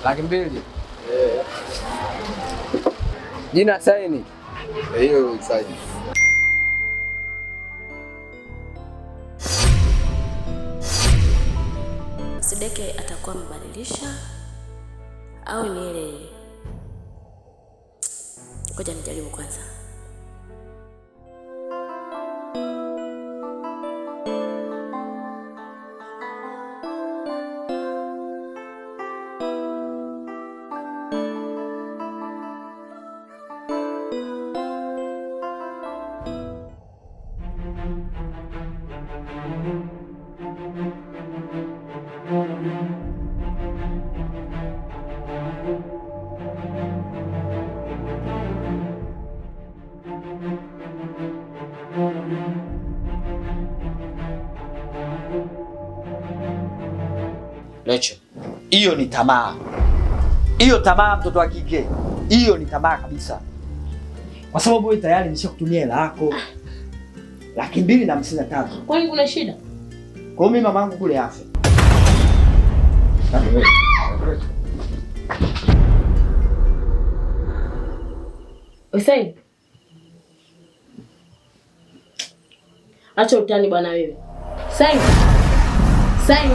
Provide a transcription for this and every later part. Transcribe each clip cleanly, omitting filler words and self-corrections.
200,000. Jina saini. Hiyo saini. Sideke atakuwa mbadilisha au ni ile? Ngoja nijaribu kwanza. Lecho, hiyo ni tamaa. Hiyo tamaa mtoto wa kike. Hiyo ni tamaa kabisa. Kwa sababu wewe tayari nishakutumia hela yako. 253. Kwani kuna shida? Kwa hiyo mimi mamangu kule afe. Usai. Acha utani bwana wewe. Sai. Sai.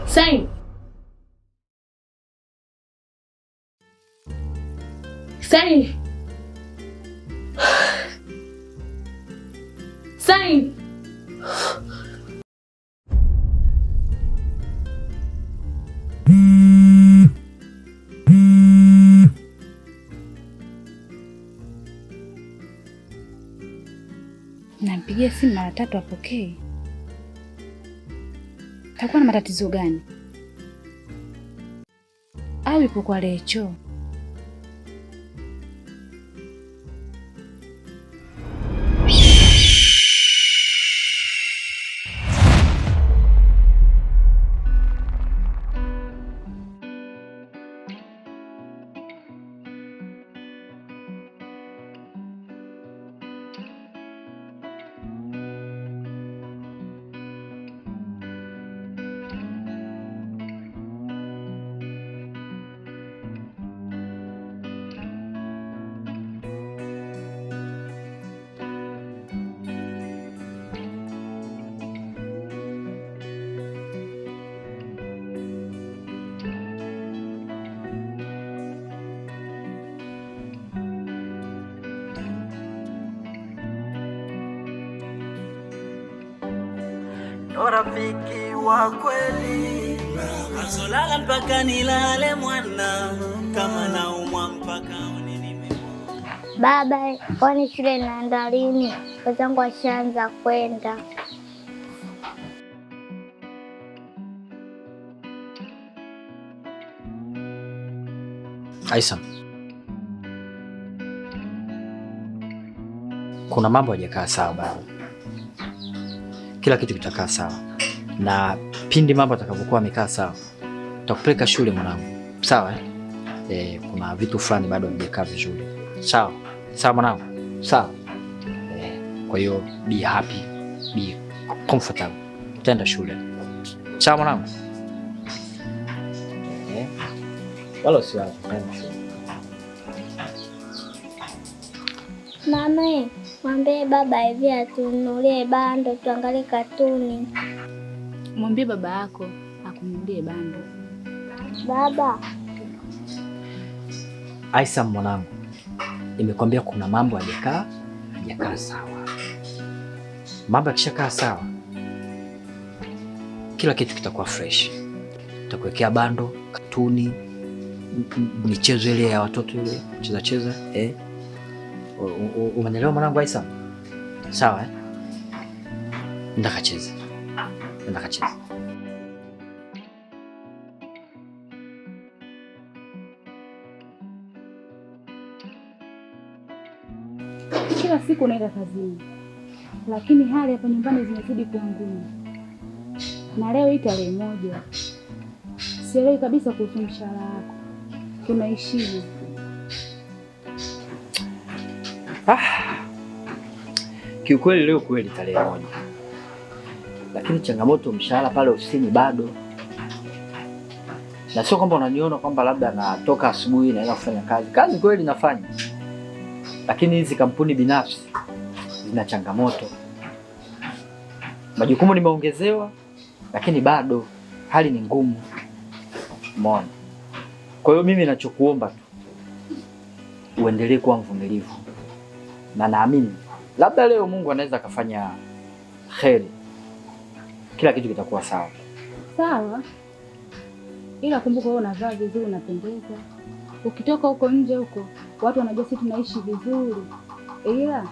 Sai. Sai. Sai. Nampigia simu mara 3 apokee. Takuwa na matatizo gani? Au ipo kwa Lecho? Rafiki wa kweli, asolala mpaka nilale mwana, kama naumwa mpaka unini. Baba, kwani shule inaanza lini? Wenzangu washaanza kwenda. Aisam, kuna mambo hayajakaa sawa bado. Kila kitu kitakaa sawa, na pindi mambo atakapokuwa yamekaa sawa, tutakupeleka shule mwanangu. Sawa kuna vitu fulani bado havijakaa vizuri. Sawa? Sawa mwanangu? Sawa. Kwa hiyo be happy, be comfortable. Tenda shule. Sawa mwanangu? Wala usiwaze, tenda shule. Mama, mwambie baba hivi atununulie bando tuangalie katuni. Mwambie baba yako akununulie bando. Baba. Aisam mwanangu, nimekwambia kuna mambo hayajakaa sawa. Mambo yakishakaa sawa, kila kitu kitakuwa fresh. Tutakuwekea bando, katuni, michezo ile ya watoto ile, cheza. Umeelewa mwanangu Aisam? Sawa Nenda kacheze. Kila siku unaenda kazini, lakini hali hapa nyumbani zinazidi kuwa ngumu. Na leo hii tarehe 1. Sielewi kabisa kuhusu mshahara wako. Tunaishije? Kiukweli leo kweli tarehe 1. Lakini changamoto mshahara pale ofisini bado. na sio kwamba unaniona kwamba labda natoka asubuhi naenda kufanya kazi. Kazi kweli nafanya, lakini hizi kampuni binafsi zina changamoto. Majukumu nimeongezewa, lakini bado hali ni ngumu. Umeona? Kwa hiyo mimi ninachokuomba tu uendelee kuwa mvumilivu, na naamini labda leo Mungu anaweza akafanya kheri, kila kitu kitakuwa sawa. Sawa, ila kumbuka wewe unavaa vizuri, unapendeza. Ukitoka huko nje huko watu wanajua sisi tunaishi vizuri, ila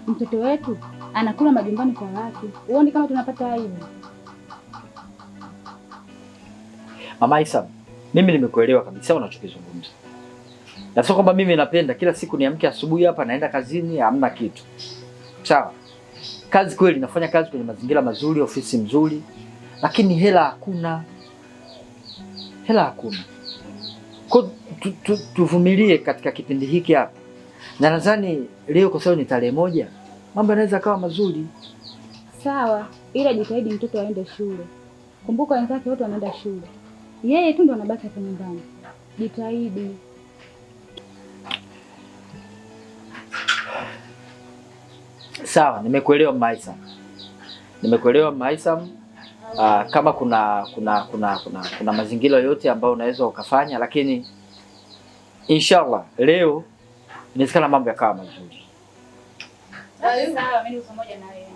mtoto wetu anakula majumbani kwa watu. Uone kama tunapata aibu. Mama Isa, mimi nimekuelewa kabisa unachokizungumza. Na sio kwamba mimi napenda kila siku niamke asubuhi hapa naenda kazini hamna kitu. Sawa. Kazi kweli nafanya kazi kwenye mazingira mazuri, ofisi mzuri, lakini hela hakuna. Hela hakuna. Kwa tuvumilie katika kipindi hiki hapa. Na nadhani leo kwa sababu ni tarehe 1, mambo yanaweza kawa mazuri. Sawa, ila jitahidi mtoto aende shule. Kumbuka wenzake wote wanaenda shule. Yeye tu ndo anabaki hapa nyumbani. Jitahidi. Sawa, nimekuelewa Maisa. Nimekuelewa Maisa. Kama kuna mazingira yote ambayo unaweza ukafanya, lakini inshallah leo inawezekana mambo yakawa mazuri. Sawa, mimi niko pamoja na wewe.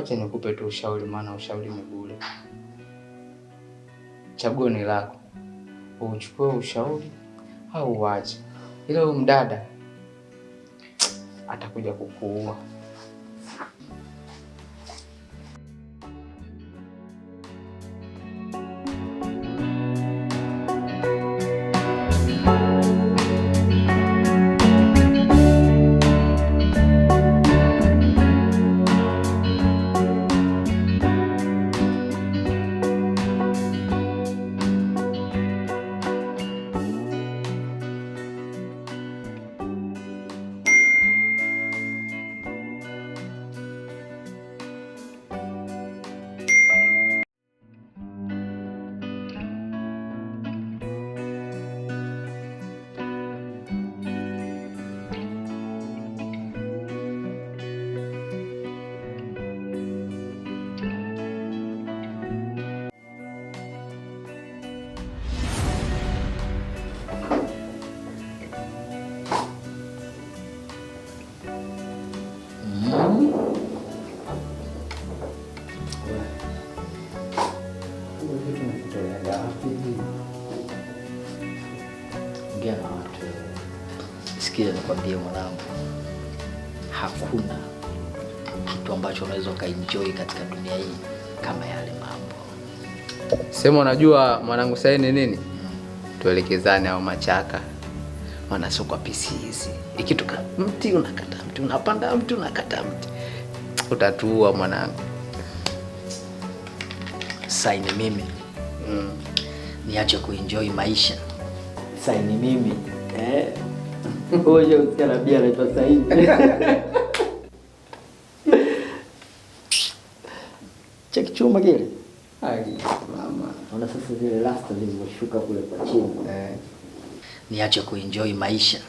Wacha nikupe tu ushauri, maana ushauri ni bure. Chaguo ni lako. Uchukue ushauri au uache. Ila huyu mdada atakuja kukuua. Ongea na watu. Sikia nikwambie mwanangu, hakuna kitu ambacho unaweza ukaenjoy katika dunia hii kama yale mambo. Sema unajua mwanangu sasa ni nini? Tuelekezane au machaka. Maana sio kwa pisi hizi. Ikitoka mti unakata mti, unapanda mti unakata mti. Utatuua mwanangu. Saini mimi. Niache kuenjoy maisha. Saini mimi. Oje usikia bia anaitwa Saini. Cheki chuma kile. Ai mama. Naona sasa zile rasta zilizoshuka kule kwa chini. Niache kuenjoy maisha.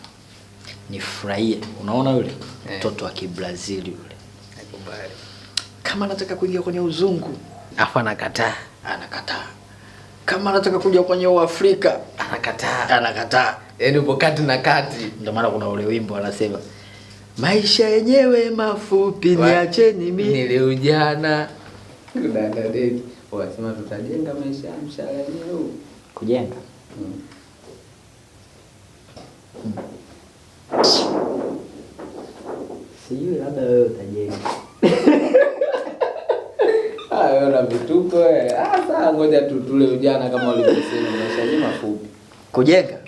Nifurahie. Unaona yule mtoto wa Kibrazil yule. Nakubali. Kama anataka kuingia kwenye uzungu, afa anakataa. Anakataa. Kama anataka kuja kwenye Uafrika, Anakataa. Anakataa. Yaani upo kati na kati. Ndio maana kuna ule wimbo anasema maisha yenyewe mafupi, niacheni mimi nile ujana. Kudada deki. Wasema tutajenga maisha mshahara wenyewe. Kujenga. Sijui labda wewe utajenga. Wewe una vituko wewe. Sasa ngoja tule ujana kama ulivyosema, maisha yenyewe mafupi. Kujenga?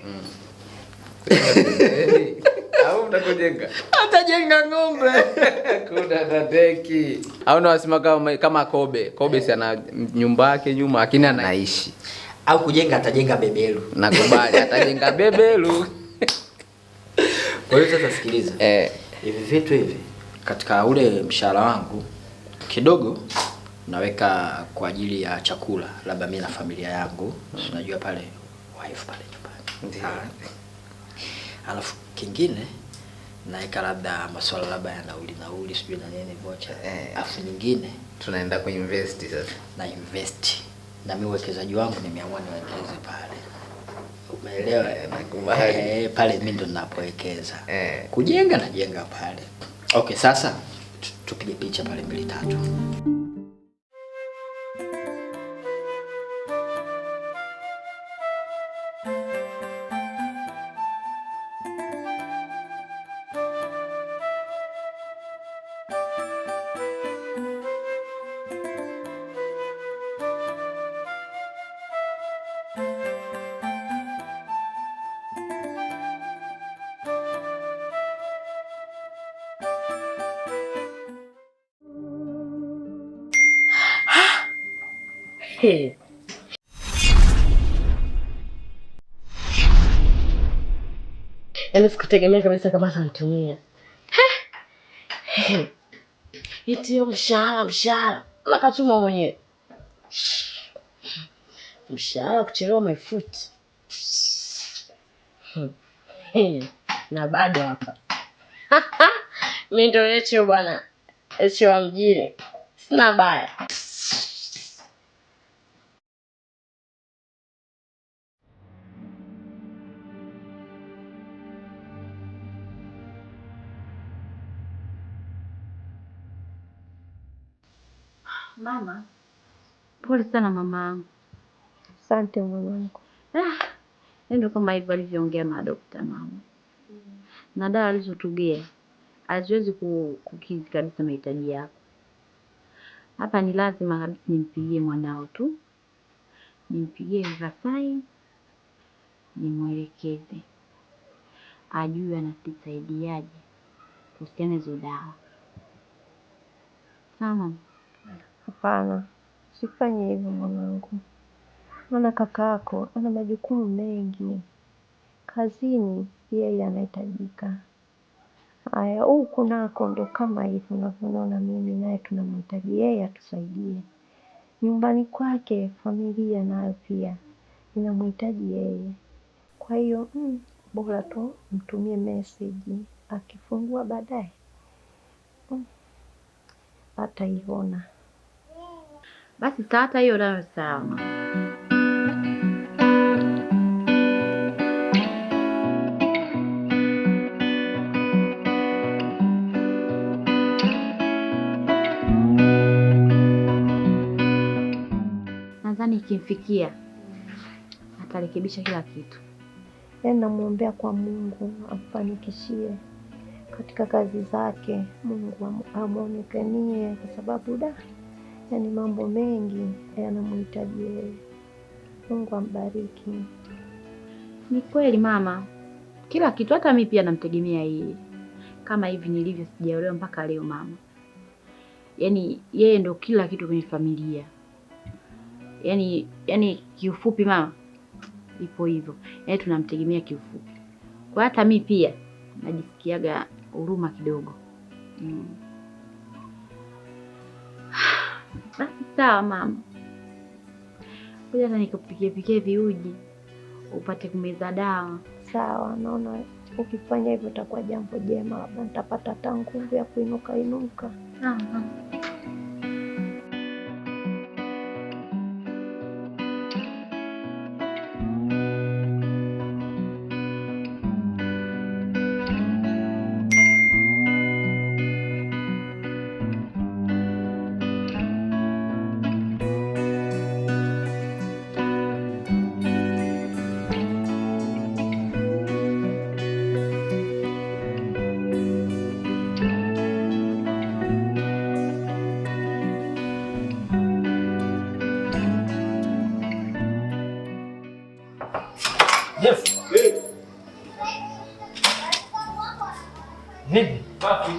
Au utakujenga? Atajenga ng'ombe. Kudada deki. Au unasema kama Kobe. Kobe si ana nyumba yake nyuma lakini anaishi. Au kujenga atajenga bebelu. Nakubali, atajenga bebelu. Kwa hiyo sasa sikiliza. Hivi vitu hivi katika ule mshahara wangu kidogo naweka kwa ajili ya chakula, labda mimi na familia yangu. Unajua pale wife pale nyumbani. Alafu kingine naweka labda masuala labda ya nauli sijui na nini vocha. Alafu nyingine tunaenda kuinvest sasa. Na invest. Na mimi uwekezaji wangu nimeamua niwekeze pale. Umeelewa? Nakubali. Pale mimi ndo ninapowekeza. Kujenga najenga pale. Okay, sasa tupige picha pale 2-3. Yaani sikutegemea kabisa kama atanitumia. Iti yo mshahara. Nakatuma mwenyewe. Mshahara kuchelewa my foot. Na bado hapa. Mimi ndio yetu bwana. Sio wa mjini. Sina baya. Mama. Pole sana mama. Asante mwanangu. Ndio kama hivyo alivyoongea na daktari mama. Na dawa alizotugea haziwezi kukidhi kabisa mahitaji yako. Hapa ni lazima kabisa nimpigie mwanao tu. Nimpigie Vasai, nimwelekeze. Ajue anatusaidiaje kuhusiana hizo dawa. Sawa? Hapana, usifanye hivyo mwanangu. Maana kakaako ana majukumu mengi. Kazini yeye anahitajika. Haya, huku nako ndo kama hivyo unavyoona mimi naye tunamhitaji yeye atusaidie. Nyumbani kwake familia nayo pia inamhitaji yeye. Kwa hiyo bora tu mtumie message, akifungua baadaye ataiona. Basi hata hiyo nayo sawa. Nadhani ikimfikia atarekebisha kila kitu. Yaani namwombea kwa Mungu amfanikishie katika kazi zake. Mungu amuonekanie kwa sababu yaani mambo mengi yanamhitaji yeye. Mungu ambariki. Ni kweli mama, kila kitu, hata mimi pia namtegemea yeye. Kama hivi nilivyo sijaolewa mpaka leo mama. Yaani yeye ndo kila kitu kwenye familia. Yaani kiufupi mama, ipo hivyo. Yaani tunamtegemea kiufupi. Kwa hata mimi pia najisikiaga huruma kidogo. Basi sawa mama. Ngoja hata nikupikie viuji upate kumeza dawa. Sawa, naona ukifanya hivyo itakuwa jambo jema, labda nitapata hata nguvu ya kuinuka. Jeff. Vipi? Wapi?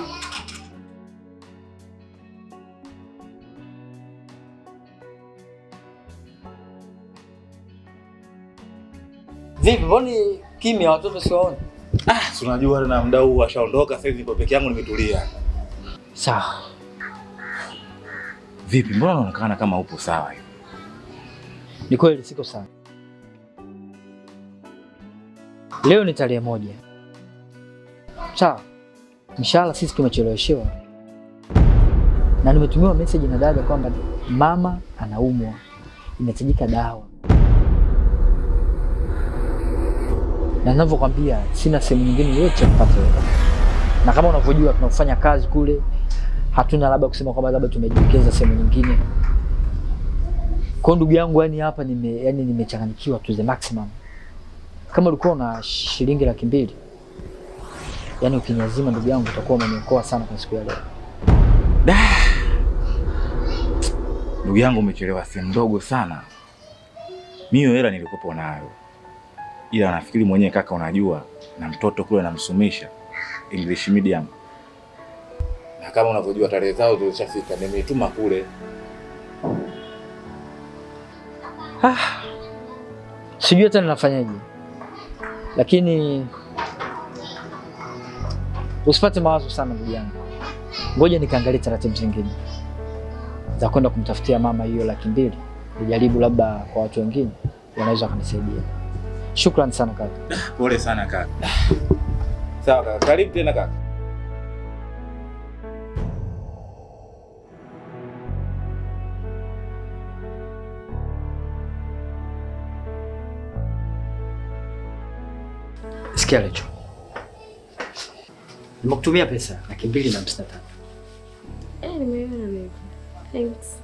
Vipi, mbona kimya watoto siwaone? Si unajua na muda huu ashaondoka, sasa hivi niko peke yangu nimetulia. Sawa. Vipi, mbona unaonekana kama upo sawa hivi? Ni kweli siko sawa. Leo ni tarehe 1. Sawa. Mshahara sisi tumecheleweshewa. Na nimetumiwa message na dada kwamba mama anaumwa. Inahitajika dawa. Na ninavyokuambia sina sehemu nyingine yote kupata. Na kama unavyojua tunafanya kazi kule, hatuna labda kusema kwamba labda tumejiwekeza sehemu nyingine. Kwa ndugu yangu yani hapa nimechanganyikiwa to the maximum. Kama ulikuwa na shilingi 200,000, yani ukiniazima ndugu yangu utakuwa umeniokoa sana kwa siku ya leo. Ndugu yangu umechelewa sehemu ndogo sana. Mimi hela nilikopo nayo. Ila nafikiri mwenyewe kaka unajua na mtoto kule namsumisha English medium. Na kama unavyojua tarehe zao zilishafika, nimetuma kule. Sijui hata ninafanyaje. Lakini usipate mawazo sana ndugu yangu. Ngoja nikaangalie taratibu zingine za kwenda kumtafutia mama hiyo 200,000. Nijaribu labda kwa watu wengine wanaweza kunisaidia. Shukrani sana kaka. Pole sana kaka. Sawa kaka, karibu tena kaka. Sikia Lecho. Nimekutumia pesa 253. Nimeiona baby. Thanks.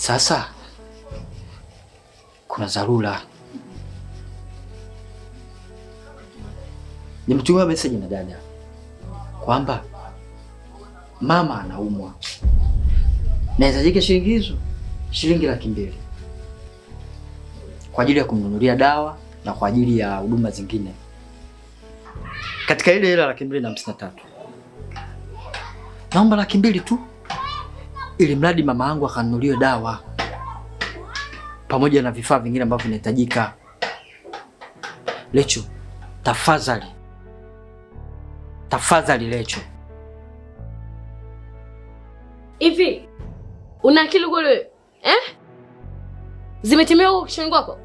Sasa kuna dharura. Nimtumiwa message na dada kwamba mama anaumwa. Nahitajika shilingi 200,000 kwa ajili ya kumnunulia dawa na kwa ajili ya huduma zingine. Katika ile hela 253, naomba 200 tu ili mradi mama yangu akanunuliwe dawa pamoja na vifaa vingine ambavyo vinahitajika. Lecho, tafadhali Lecho. Hivi una akili kweli wewe? Zimetimia huko kichwani kwako?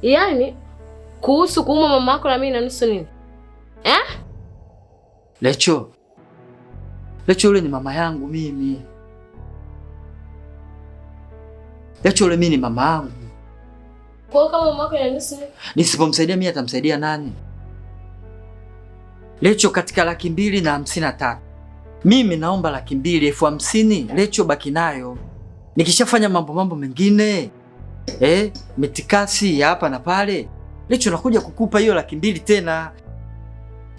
Yaani kuhusu kuuma mama yako na mimi na nusu nini? Lecho, yule ni mama yangu mimi. Lecho, yule mimi ni mama yangu. Kwa hiyo kama mama yako ina nusu nini? Nisipomsaidia mimi atamsaidia nani? Lecho, katika 253 mimi naomba 250,000. Lecho, baki nayo. Nikishafanya mambo mengine mitikasi ya hapa na pale, Lecho nakuja kukupa hiyo 200,000 tena.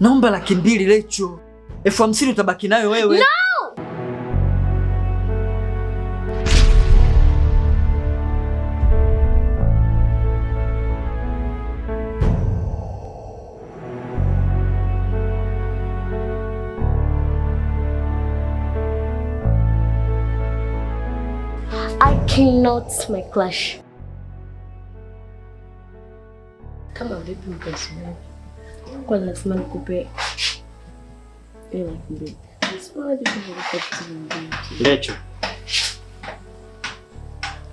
Naomba 200,000 Lecho. 50,000 utabaki nayo wewe. No! I cannot my clash. Kama vipi mpenzi wangu? Kwa lazima nikupe hela 200.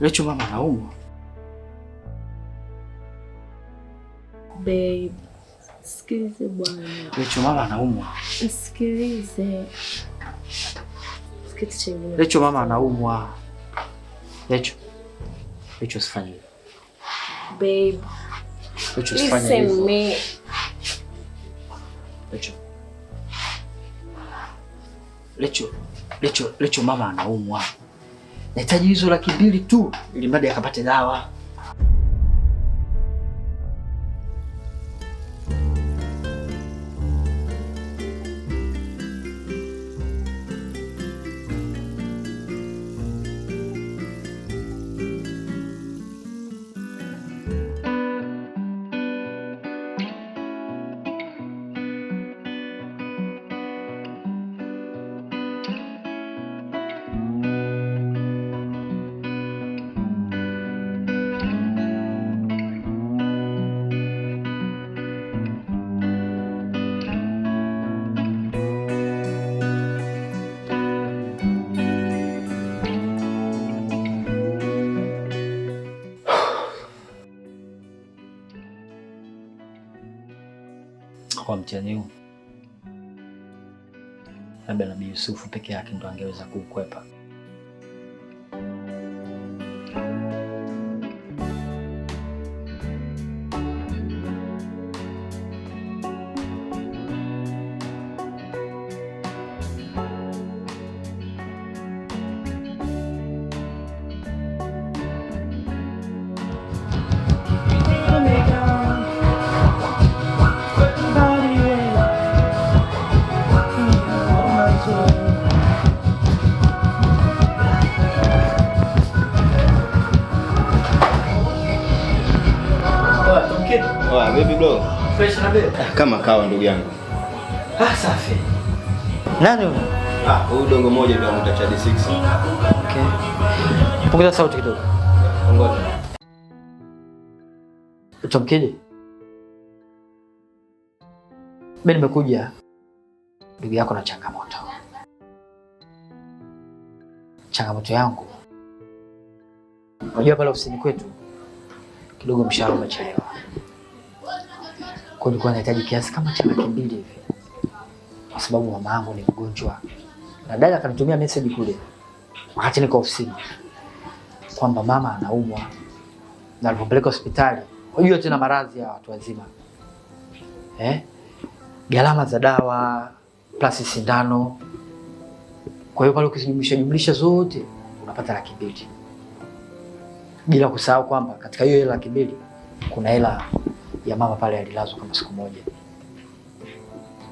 Lecho, mama anaumwa. Babe, sikilize bwana. Lecho, mama anaumwa. Sikilize. Lecho, mama anaumwa. Lecho, usifanye hivyo. Babe, Lecho, usifanye hivyo. Listen me. Lecho, mama anaumwa. Nahitaji hizo 200,000 tu ili mradi akapate dawa. Kwa mtihani huu labda Nabii Yusufu peke yake ndo angeweza kukwepa. Baby bro. Fresh na baby. Kama kawa ndugu yangu. Safi. Nani huyo? Huyu dongo moja ndio anaita Chad 6. Okay. Punguza sauti kidogo. Ngoja. Utamkije? Mimi nimekuja ndugu yako na changamoto. Changamoto yangu, unajua pale ofisini kwetu kidogo mshahara umechelewa. Kwa nilikuwa nahitaji kiasi kama cha 200,000 hivi. Kwa sababu mama yangu ni mgonjwa. Na dada akanitumia message kule wakati niko ofisini kwamba mama anaumwa. Na alipopeleka hospitali, unajua tena maradhi ya watu wazima. Gharama za dawa plus sindano. Kwa hiyo pale ukijumlisha zote unapata 200,000. Bila kusahau kwamba katika hiyo hela 200,000 kuna hela ya mama pale alilazwa kama siku moja.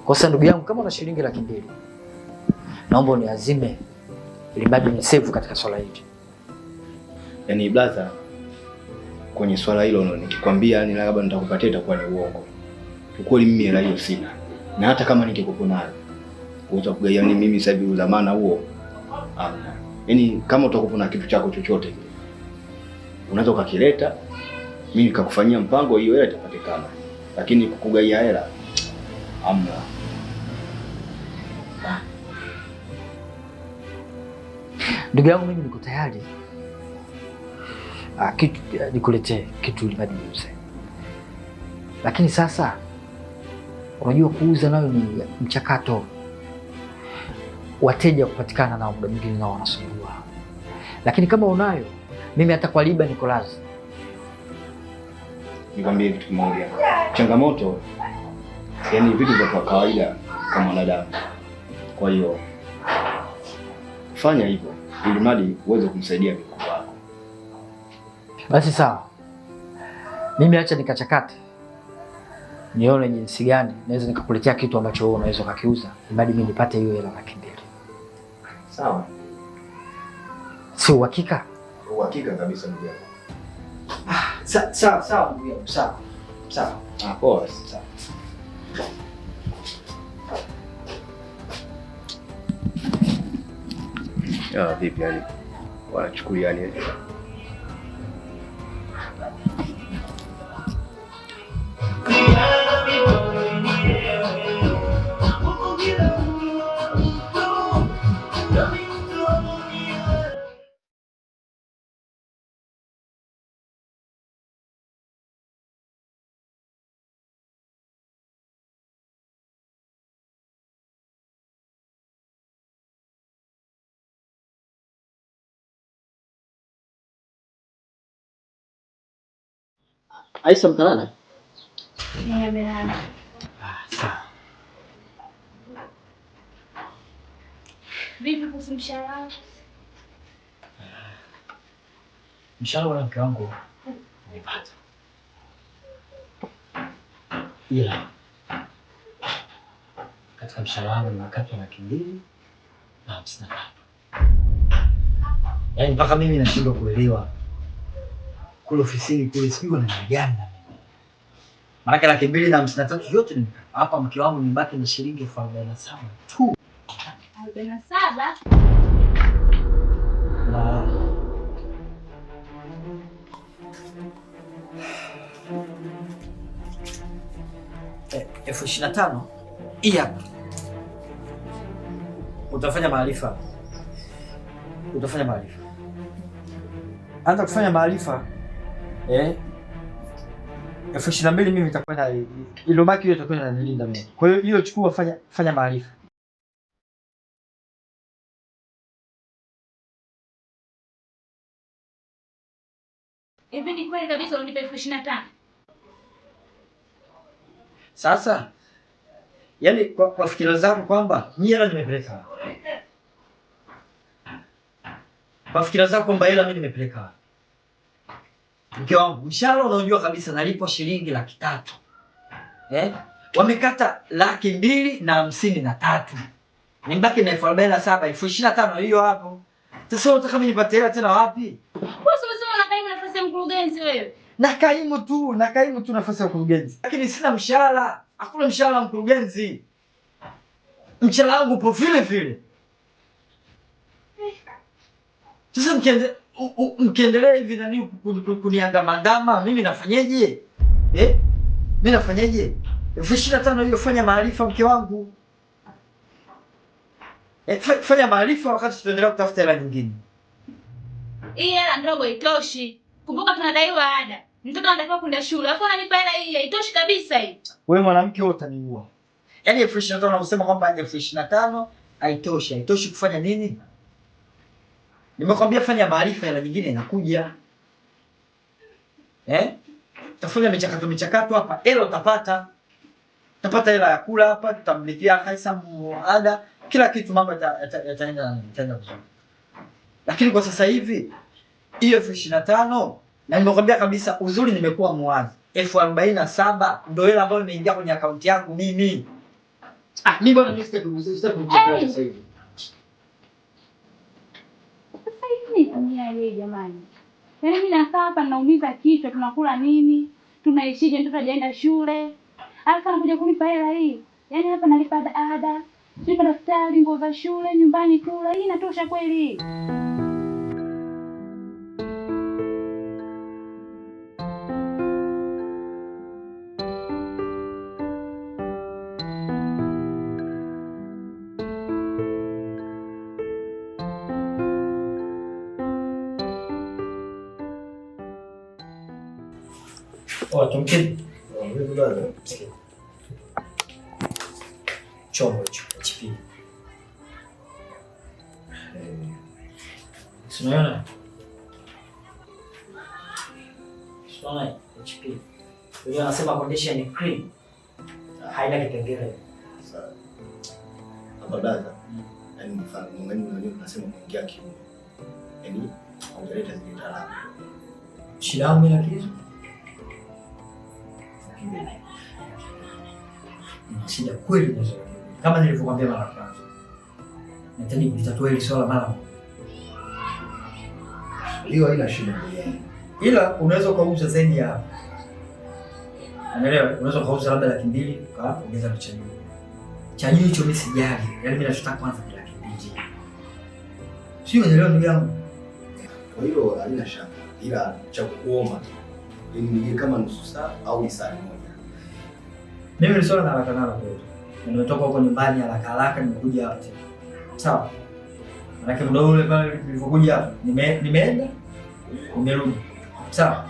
Kwa sasa ndugu yangu, kama una shilingi 200,000, naomba uniazime ili bado ni save katika swala hili. Yaani brother, kwenye swala hilo nikikwambia yani labda nitakupatia itakuwa ni uongo. Ukweli mimi hela hiyo sina. Na hata kama ningekuwa nayo, uweza kugaiani mimi sasa hivi udhamana huo. Yaani kama utakuwa na kitu chako chochote kile, unaweza ukakileta, mimi nikakufanyia mpango, hiyo hela itapatikana. Lakini kukugaia hela amna. Ndugu yangu, mimi niko tayari. Kitu nikuletee kitu ili niuze. Lakini sasa unajua kuuza nayo ni mchakato. Wateja kupatikana nao muda mwingine nao wanasumbua. Lakini kama unayo, mimi hata kwa riba niko lazi. Nikwambie kitu kimoja. Changamoto yani vitu vya kawaida kama wanadamu. Kwa hiyo fanya hivyo ili mradi uweze kumsaidia mkubwa wako. Basi sawa. Mimi acha nikachakate. Nione jinsi gani naweza nikakuletea kitu ambacho wewe unaweza kukiuza, ili mimi nipate hiyo hela 200,000. Sawa. Si uhakika? Uhakika kabisa ndugu yangu. Sawa ndugu yangu, sawa. Poa. Sawa. Vipi yani? Wanachukulia yani? Aisha mtalala? Nimelala. Sawa. Vipi kuhusu mshahara? Mshahara wa mke wangu nimepata. Ila katika mshahara wangu nimekatwa 250,000. Yaani mpaka mimi nashindwa kuelewa. Kule ofisini kule sipigwa na gani na mimi. Maana 250,000 yote ni hapa, mke wangu nibaki na shilingi 47 tu. 47? Na 25,000 hii hapa. Utafanya maarifa. Anza kufanya maarifa. 22,000 mimi nitakwenda ile baki hiyo itakwenda nilinda mimi. Kwa hiyo hiyo chukua, fanya maarifa. Hivi ni kweli kabisa unipe 25,000? Sasa yaani kwa fikira zangu kwamba mimi hela nimepeleka. Kwa fikira zangu kwamba hela mimi nimepeleka. Mke wangu, mshahara unaojua kabisa nalipwa shilingi 300,000. Wamekata 253,000. Nibaki na 47,000, 25,000 hiyo hapo. Sasa unataka mimi nipate hela tena wapi? Wewe unasema unakaimu nafasi ya mkurugenzi wewe. Nakaimu tu nafasi ya mkurugenzi. Lakini sina mshahara. Hakuna mshahara wa mkurugenzi. Mshahara wangu upo vile vile. Sasa mkiendelea hivi nani kuniandama, mimi nafanyeje? Mimi nafanyeje? 25,000 hiyo fanya maarifa, mke wangu. Fanya maarifa wakati tunaendelea kutafuta hela nyingine. Hii hela ndogo haitoshi. Kumbuka tunadaiwa ada. Mtoto anatakiwa kwenda shule. Alafu ananipa hela hii haitoshi kabisa hii. Wewe mwanamke wewe utaniua. Yaani 25,000 unasema kwamba 25,000 haitoshi. Haitoshi kufanya nini? Nimekwambia fanya maarifa, hela nyingine inakuja. Tafanya michakato hapa, hela utapata. Utapata hela ya kula hapa, tutamlipia Kaisa ada, kila kitu mambo yataenda vizuri. Lakini kwa sasa hivi hiyo 25,000 na nimekwambia kabisa uzuri nimekuwa muwazi. 47,000 ndio hela ambayo imeingia kwenye akaunti yangu mimi. Mimi bwana mimi sasa hivi. Yeye jamani. Yaani mimi nakaa hapa naumiza kichwa, tunakula nini? Tunaishije, mtoto hajaenda shule? Alafu anakuja kunipa hela hii. Yaani hapa nalipa ada, nalipa daftari, nguo za shule, nyumbani kula. Hii inatosha kweli? Tumkini. Chombo hicho HP. Unaona? Unaona HP. Yeye anasema condition ni clean. Haina kipengele. Sawa. Hapa dada. Yaani mfano unajua tunasema kuingia kiuno. Yaani haujaleta zile taalamu. Shida yangu ina kitu. Shida kweli na zote. Kama nilivyokuambia mara kwanza. Nataka kulitatua hili swala mara moja. Hiyo haina shida. Ila unaweza ukauza zaidi ya. Unaelewa? Unaweza ukauza labda 200,000 ukaongeza na chaji. Chaji hicho mimi sijali. Yaani mimi nataka kwanza 200,000. Sio unaelewa ndugu yangu? Kwa hiyo halina shaka. Ila cha kuomba ni kama nusu saa au saa moja. Mimi ni swala na haraka nalo kweli. Nimetoka huko nyumbani haraka nimekuja hapa tena. Sawa. Maana muda ule pale nilipokuja hapa nimeenda nimerudi. Sawa.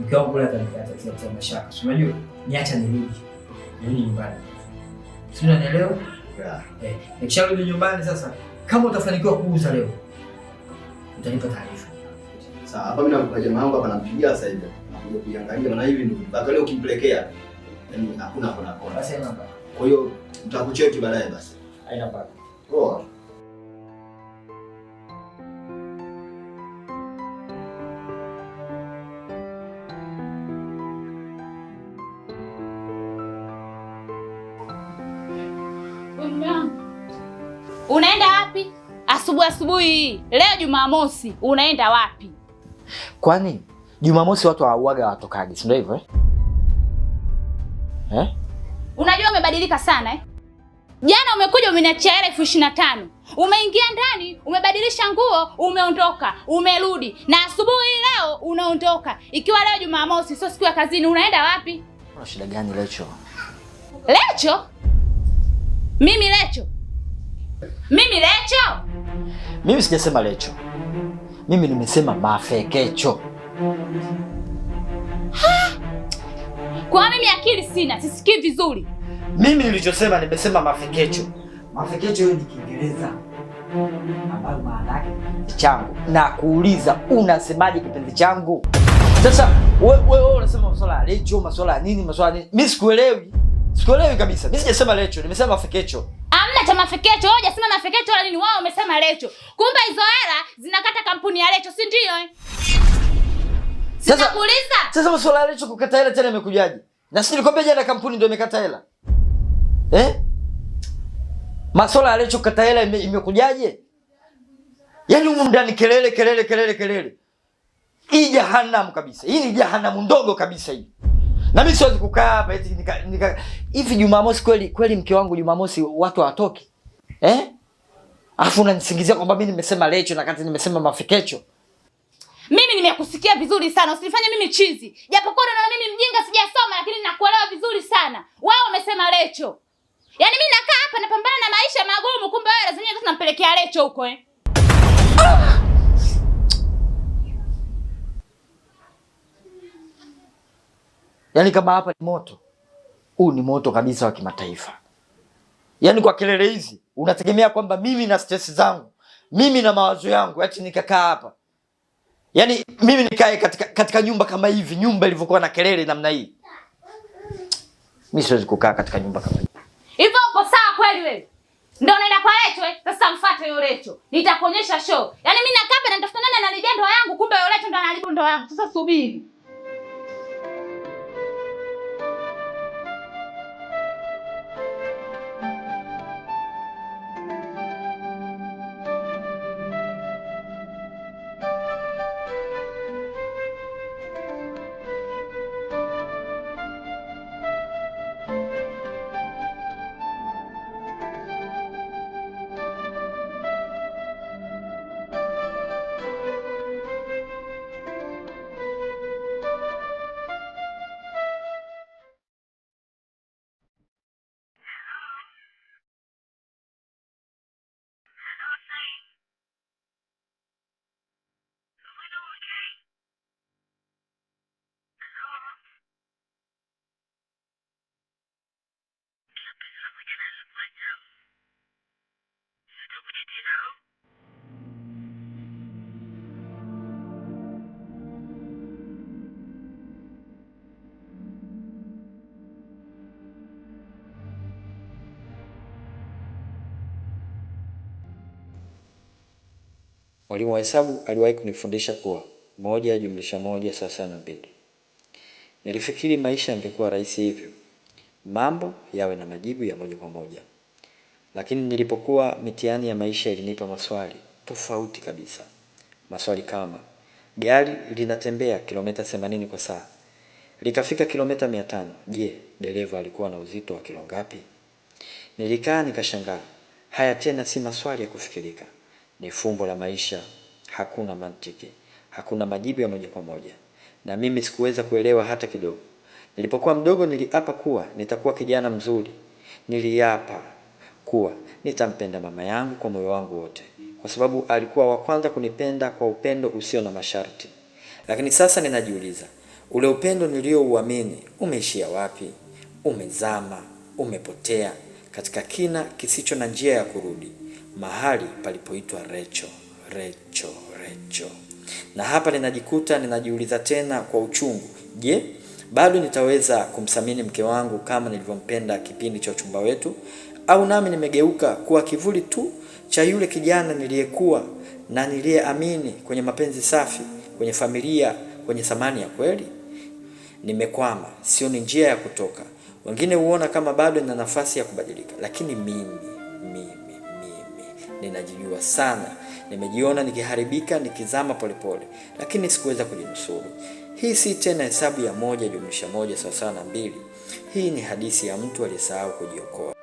Mke wangu kule atanikata mashaka. Si unajua? Niacha nirudi. Nirudi nyumbani. Si unanielewa? Nikisharudi nyumbani sasa kama utafanikiwa kuuza leo utanipa taarifa. Sawa, hapa mimi na jamaa wangu hapa nampigia sasa hivi. Nakuja kuiangalia maana hivi ndio mpaka leo ukimpelekea yaani hakuna kona. Basi namba. Kwa hiyo nitakucheki baadaye basi. Haina baba. Poa. Unaenda wapi? Asubuhi hii. Leo Jumamosi, unaenda wapi? Kwani Jumamosi watu hawaaga watokaji, si ndio hivyo Unajua umebadilika sana Jana umekuja umeniachia hela 25,000. Umeingia ndani, umebadilisha nguo, umeondoka, umerudi. Na asubuhi leo unaondoka. Ikiwa leo Jumamosi sio siku ya kazini, unaenda wapi? Una shida gani Lecho? Lecho? Mimi Lecho? Mimi Lecho? Mimi sijasema Lecho. Mimi nimesema Mafekecho. Kwa mimi akili sina, sisikii vizuri. Mimi nilichosema nimesema Mafekecho. Mafekecho hiyo ni Kiingereza. Ambayo maana yake changu. Na kuuliza unasemaje kipenzi changu? Sasa wewe unasema masuala ya Lecho, masuala ya nini, masuala nini? Mimi sikuelewi. Sikuelewi kabisa. Mimi sijasema Lecho, nimesema Mafekecho. Hamna cha Mafekecho, wewe hujasema Mafekecho wala nini, wao umesema Lecho. Kumbe hizo hela zinakata kampuni ya Lecho, si ndio Sinakuuliza. Sasa masuala ya Lecho kukata hela tena imekujaje? Na si nilikwambia jana kampuni ndio imekata hela. Masuala ya Lecho kukata hela imekujaje? Yaani humu ndani kelele. Hii jahanamu kabisa. Hii ni jahanamu ndogo kabisa hii. Na mimi siwezi kukaa hapa eti hivi Jumamosi kweli mke wangu Jumamosi watu hawatoki. Alafu unanisingizia kwamba mimi nimesema Lecho na kati nimesema Mafekecho. Mimi nimekusikia vizuri sana. Usinifanye mimi chizi. Japokuwa na mimi mjinga sijasoma lakini nakuelewa vizuri sana. Wewe umesema Lecho. Yaani mimi nakaa hapa napambana na maisha magumu kumbe wewe lazima sasa tunampelekea Lecho huko Yaani kama hapa ni moto. Huu ni moto kabisa wa kimataifa. Yaani kwa kelele hizi unategemea kwamba mimi na stress zangu, mimi na mawazo yangu ati nikakaa hapa. Yaani mimi nikae katika nyumba kama hivi, nyumba ilivyokuwa na kelele namna hii. Mimi siwezi kukaa katika nyumba kama hii. Hivyo uko sawa kweli wewe? Ndio unaenda kwa Lecho eh? Sasa mfuate yule Lecho. Nitakuonyesha show. Yaani mimi nakaa hapa na nitafuta nani analibia ndoa yangu, kumbe yule Lecho ndo anaharibu ndoa yangu. Sasa subiri. Mwalimu wa hesabu aliwahi kunifundisha kuwa 1+1=2. Nilifikiri maisha yangekuwa rahisi hivyo, mambo yawe na majibu ya moja kwa moja. Lakini nilipokuwa mitihani ya maisha ilinipa maswali tofauti kabisa. Maswali kama, gari linatembea kilomita 80 kwa saa, likafika kilomita 500. Je, dereva alikuwa na uzito wa kilo ngapi? Nilikaa nikashangaa. Haya tena si maswali ya kufikirika. Ni fumbo la maisha, hakuna mantiki, hakuna majibu ya moja kwa moja. Na mimi sikuweza kuelewa hata kidogo. Nilipokuwa mdogo niliapa kuwa nitakuwa kijana mzuri. Niliapa kuwa nitampenda mama yangu kwa moyo wangu wote, kwa sababu alikuwa wa kwanza kunipenda kwa upendo usio na masharti. Lakini sasa ninajiuliza, ule upendo niliouamini umeishia wapi? Umezama, umepotea katika kina kisicho na njia ya kurudi, mahali palipoitwa Recho. Na hapa ninajikuta ninajiuliza tena kwa uchungu, je, bado nitaweza kumsamini mke wangu kama nilivyompenda kipindi cha uchumba wetu? Au nami nimegeuka kuwa kivuli tu cha yule kijana niliyekuwa na niliyeamini kwenye mapenzi safi, kwenye familia, kwenye thamani ya kweli? Nimekwama, sio ni njia ya kutoka. Wengine huona kama bado nina nafasi ya kubadilika, lakini mimi ninajijua sana. Nimejiona nikiharibika, nikizama polepole, lakini sikuweza kujinusuru. Hii si tena hesabu ya 1+1=2. Hii ni hadithi ya mtu aliyesahau kujiokoa.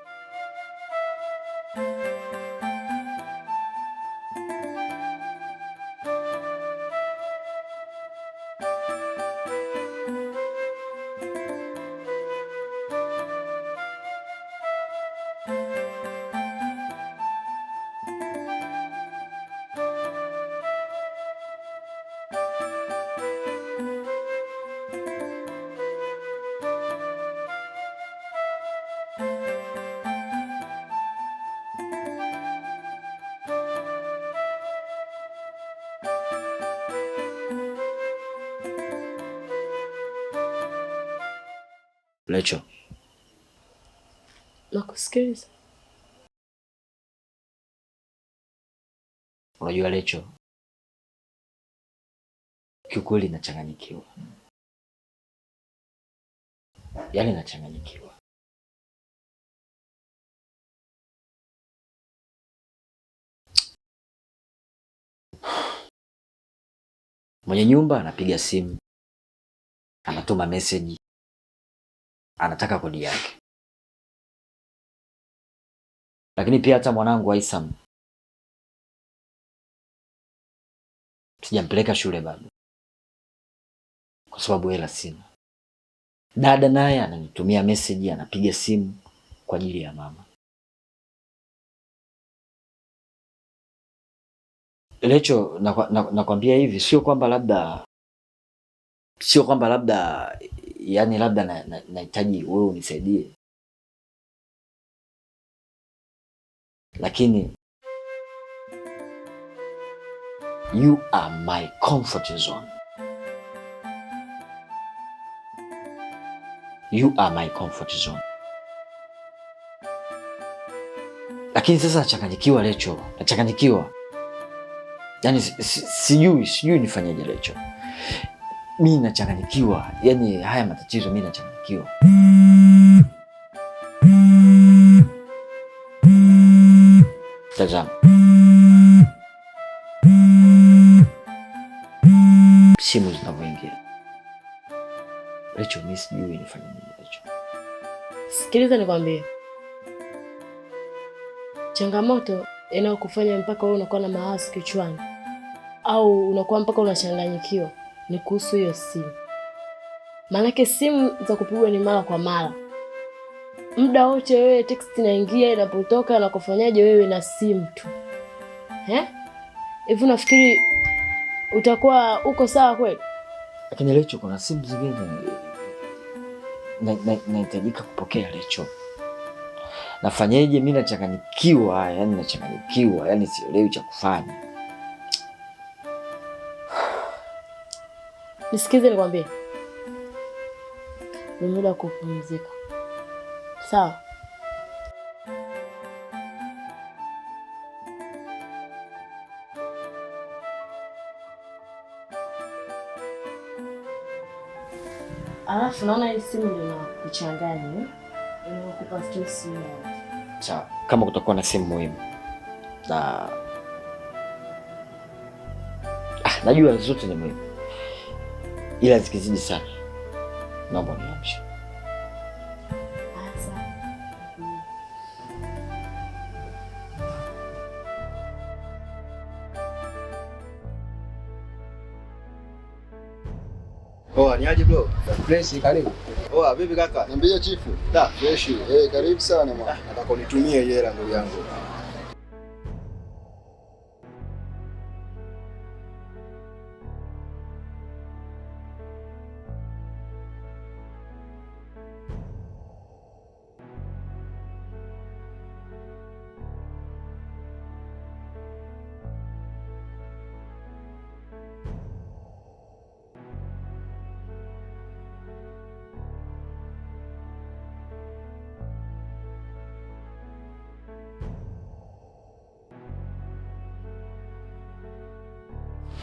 Lecho. Nakusikiliza. Unajua Lecho, kiukweli nachanganyikiwa. Yaani nachanganyikiwa. Mwenye nyumba anapiga simu, anatuma message, anataka kodi yake. Lakini pia hata mwanangu Aisam sijampeleka shule bado, kwa sababu hela sina. Dada naye ananitumia message, anapiga simu kwa ajili ya mama. Lecho, nakwambia hivi, sio kwamba labda yani labda nahitaji wewe unisaidie, lakini you are my comfort zone. You are my comfort zone. Lakini sasa nachanganyikiwa Lecho, nachanganyikiwa. Yaani sijui nifanyeje Lecho. Mimi nachanganyikiwa. Yaani haya matatizo mimi nachanganyikiwa. Tazama. Simu zinavyoingia. Lecho, mimi sijui nifanye nini Lecho. Sikiliza nikwambie. Changamoto inayokufanya mpaka wewe unakuwa na mawazo kichwani au unakuwa mpaka unachanganyikiwa ni kuhusu hiyo simu. Maanake simu za kupigwa ni mara kwa mara. Muda wote wewe text inaingia inapotoka na kufanyaje wewe na simu tu. Hivi unafikiri utakuwa uko sawa kweli? Lakini Lecho, kuna simu zingine nahitajika kupokea Lecho. Nafanyaje? Mimi nachanganyikiwa, yani sielewi cha kufanya. Nisikize nikwambie. Ni muda wa kupumzika. Sawa? Alafu naona hii simu ndio inakuchanganya, inakupa stress nyingi. Sawa, kama kutakuwa na simu muhimu. Na najua zote ni muhimu. Ila zikizidi sana naomba niamshe. Poa, ni aje bro? Fresh, karibu. Poa, vipi kaka? Niambie chifu. Da, fresh. Karibu sana mwana. Nataka unitumie hela ndugu yangu.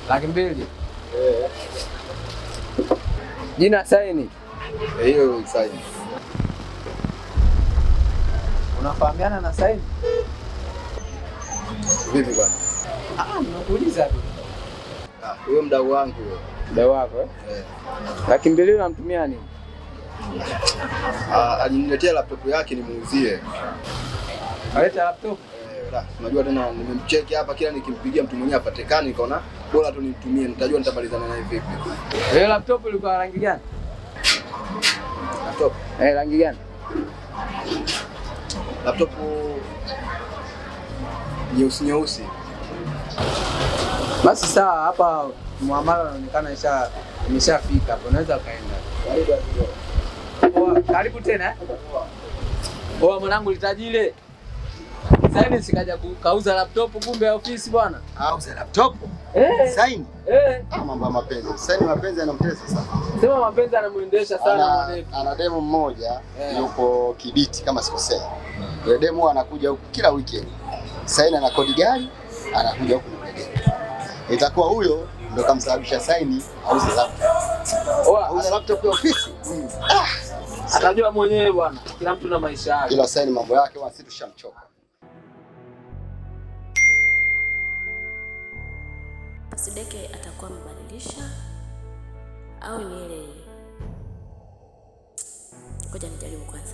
Laki2. Jina saini. Hiyo saini. Unafahamiana na saini? Vipi bwana? Nakuuliza tu. Huyo mdau wangu huyo. Mdau wako Laki2 unamtumia nini? Aliniletea laptop yake nimuuzie. Aleta laptop? Unajua tena nimemcheki hapa, kila nikimpigia mtu mwenyewe apatikane, nikaona bora tu nimtumie, nitajua nitamalizana naye vipi. Hiyo laptop ilikuwa rangi gani? Laptop? Rangi gani? Laptop nyeusi. Basi sawa, hapa muamala unaonekana imeshafika hapo, unaweza kaenda. Karibu tena. Mwanangu litajile. Saini sikaja kauza laptop kumbe ya ofisi bwana. Auza laptop? Saini? Mambo ya mapenzi. Saini mapenzi yanamtesa sana. Sema mapenzi anamuendesha sana mwanetu. Ana demo mmoja yuko Kibiti kama sikosea. Ile demo anakuja huku kila weekend. Saini ana kodi gari, anakuja huku na gari. Itakuwa huyo ndio kamsababisha Saini auze laptop. Auza laptop ya ofisi. Atajua mwenyewe bwana. Kila mtu na maisha yake. Ila Saini mambo yake sisi tushamchoka. Sideke atakuwa amebadilisha au ni ile? Ngoja nijaribu kwanza.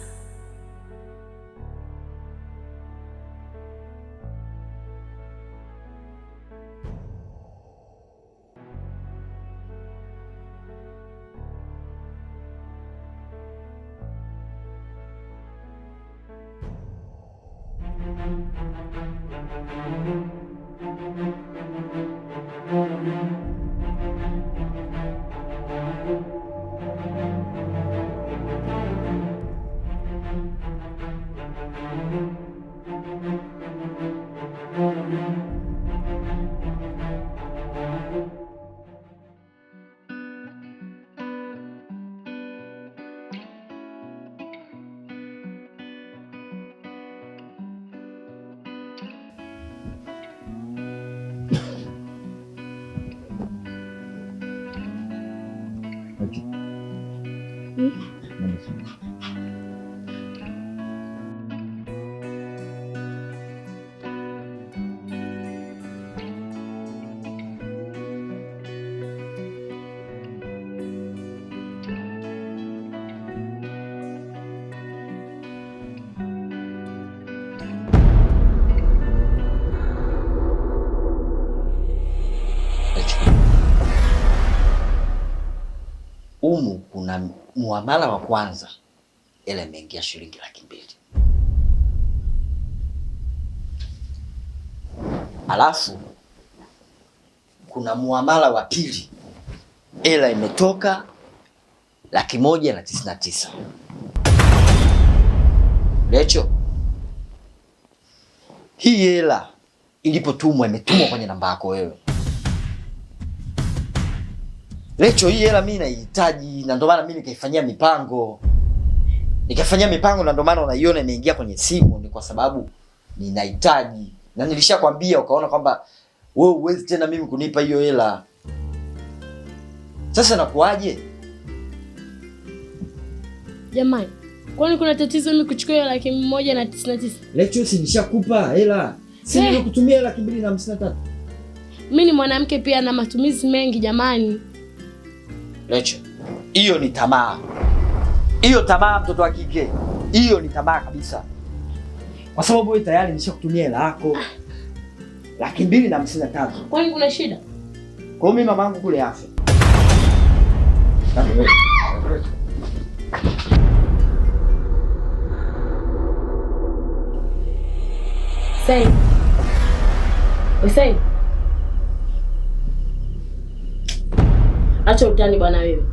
Umu kuna muamala wa kwanza ile imeingia shilingi 200,000. Alafu kuna muamala wa pili ila imetoka 199,000. Lecho, hii hela ilipotumwa imetumwa kwenye namba yako wewe. Lecho, hii hela mimi naihitaji na ndio maana mimi nikaifanyia mipango. Na ndio maana unaiona imeingia kwenye simu, ni kwa sababu ninahitaji. Na nilishakwambia ukaona kwamba wewe huwezi tena mimi kunipa hiyo hela. Sasa nakuaje? Jamani, kwani kuna tatizo mimi kuchukua 199,000? Lecho, si nishakupa hela. Si nilikutumia 253,000. Mimi ni mwanamke pia na matumizi mengi jamani. Lecho, hiyo ni tamaa. Hiyo tamaa mtoto wa kike. Hiyo ni tamaa kabisa. Kwa sababu wewe tayari nishakutumia hela yako 253,000. Kwani kuna shida? Kwa mimi mamangu kule afe. Hussein. Acha utani bwana wewe.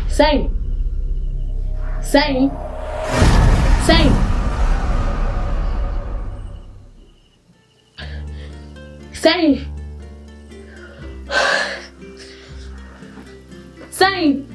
Hussein. Hussein. Hussein. Hussein. Hussein.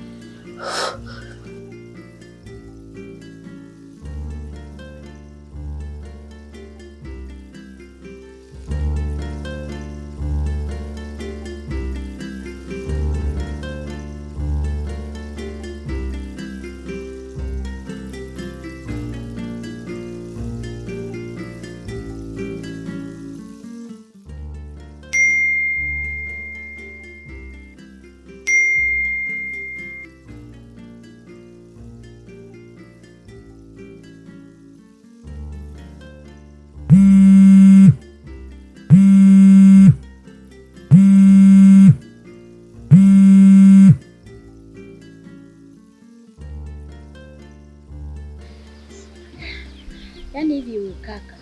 Yaani hivi huyu kaka,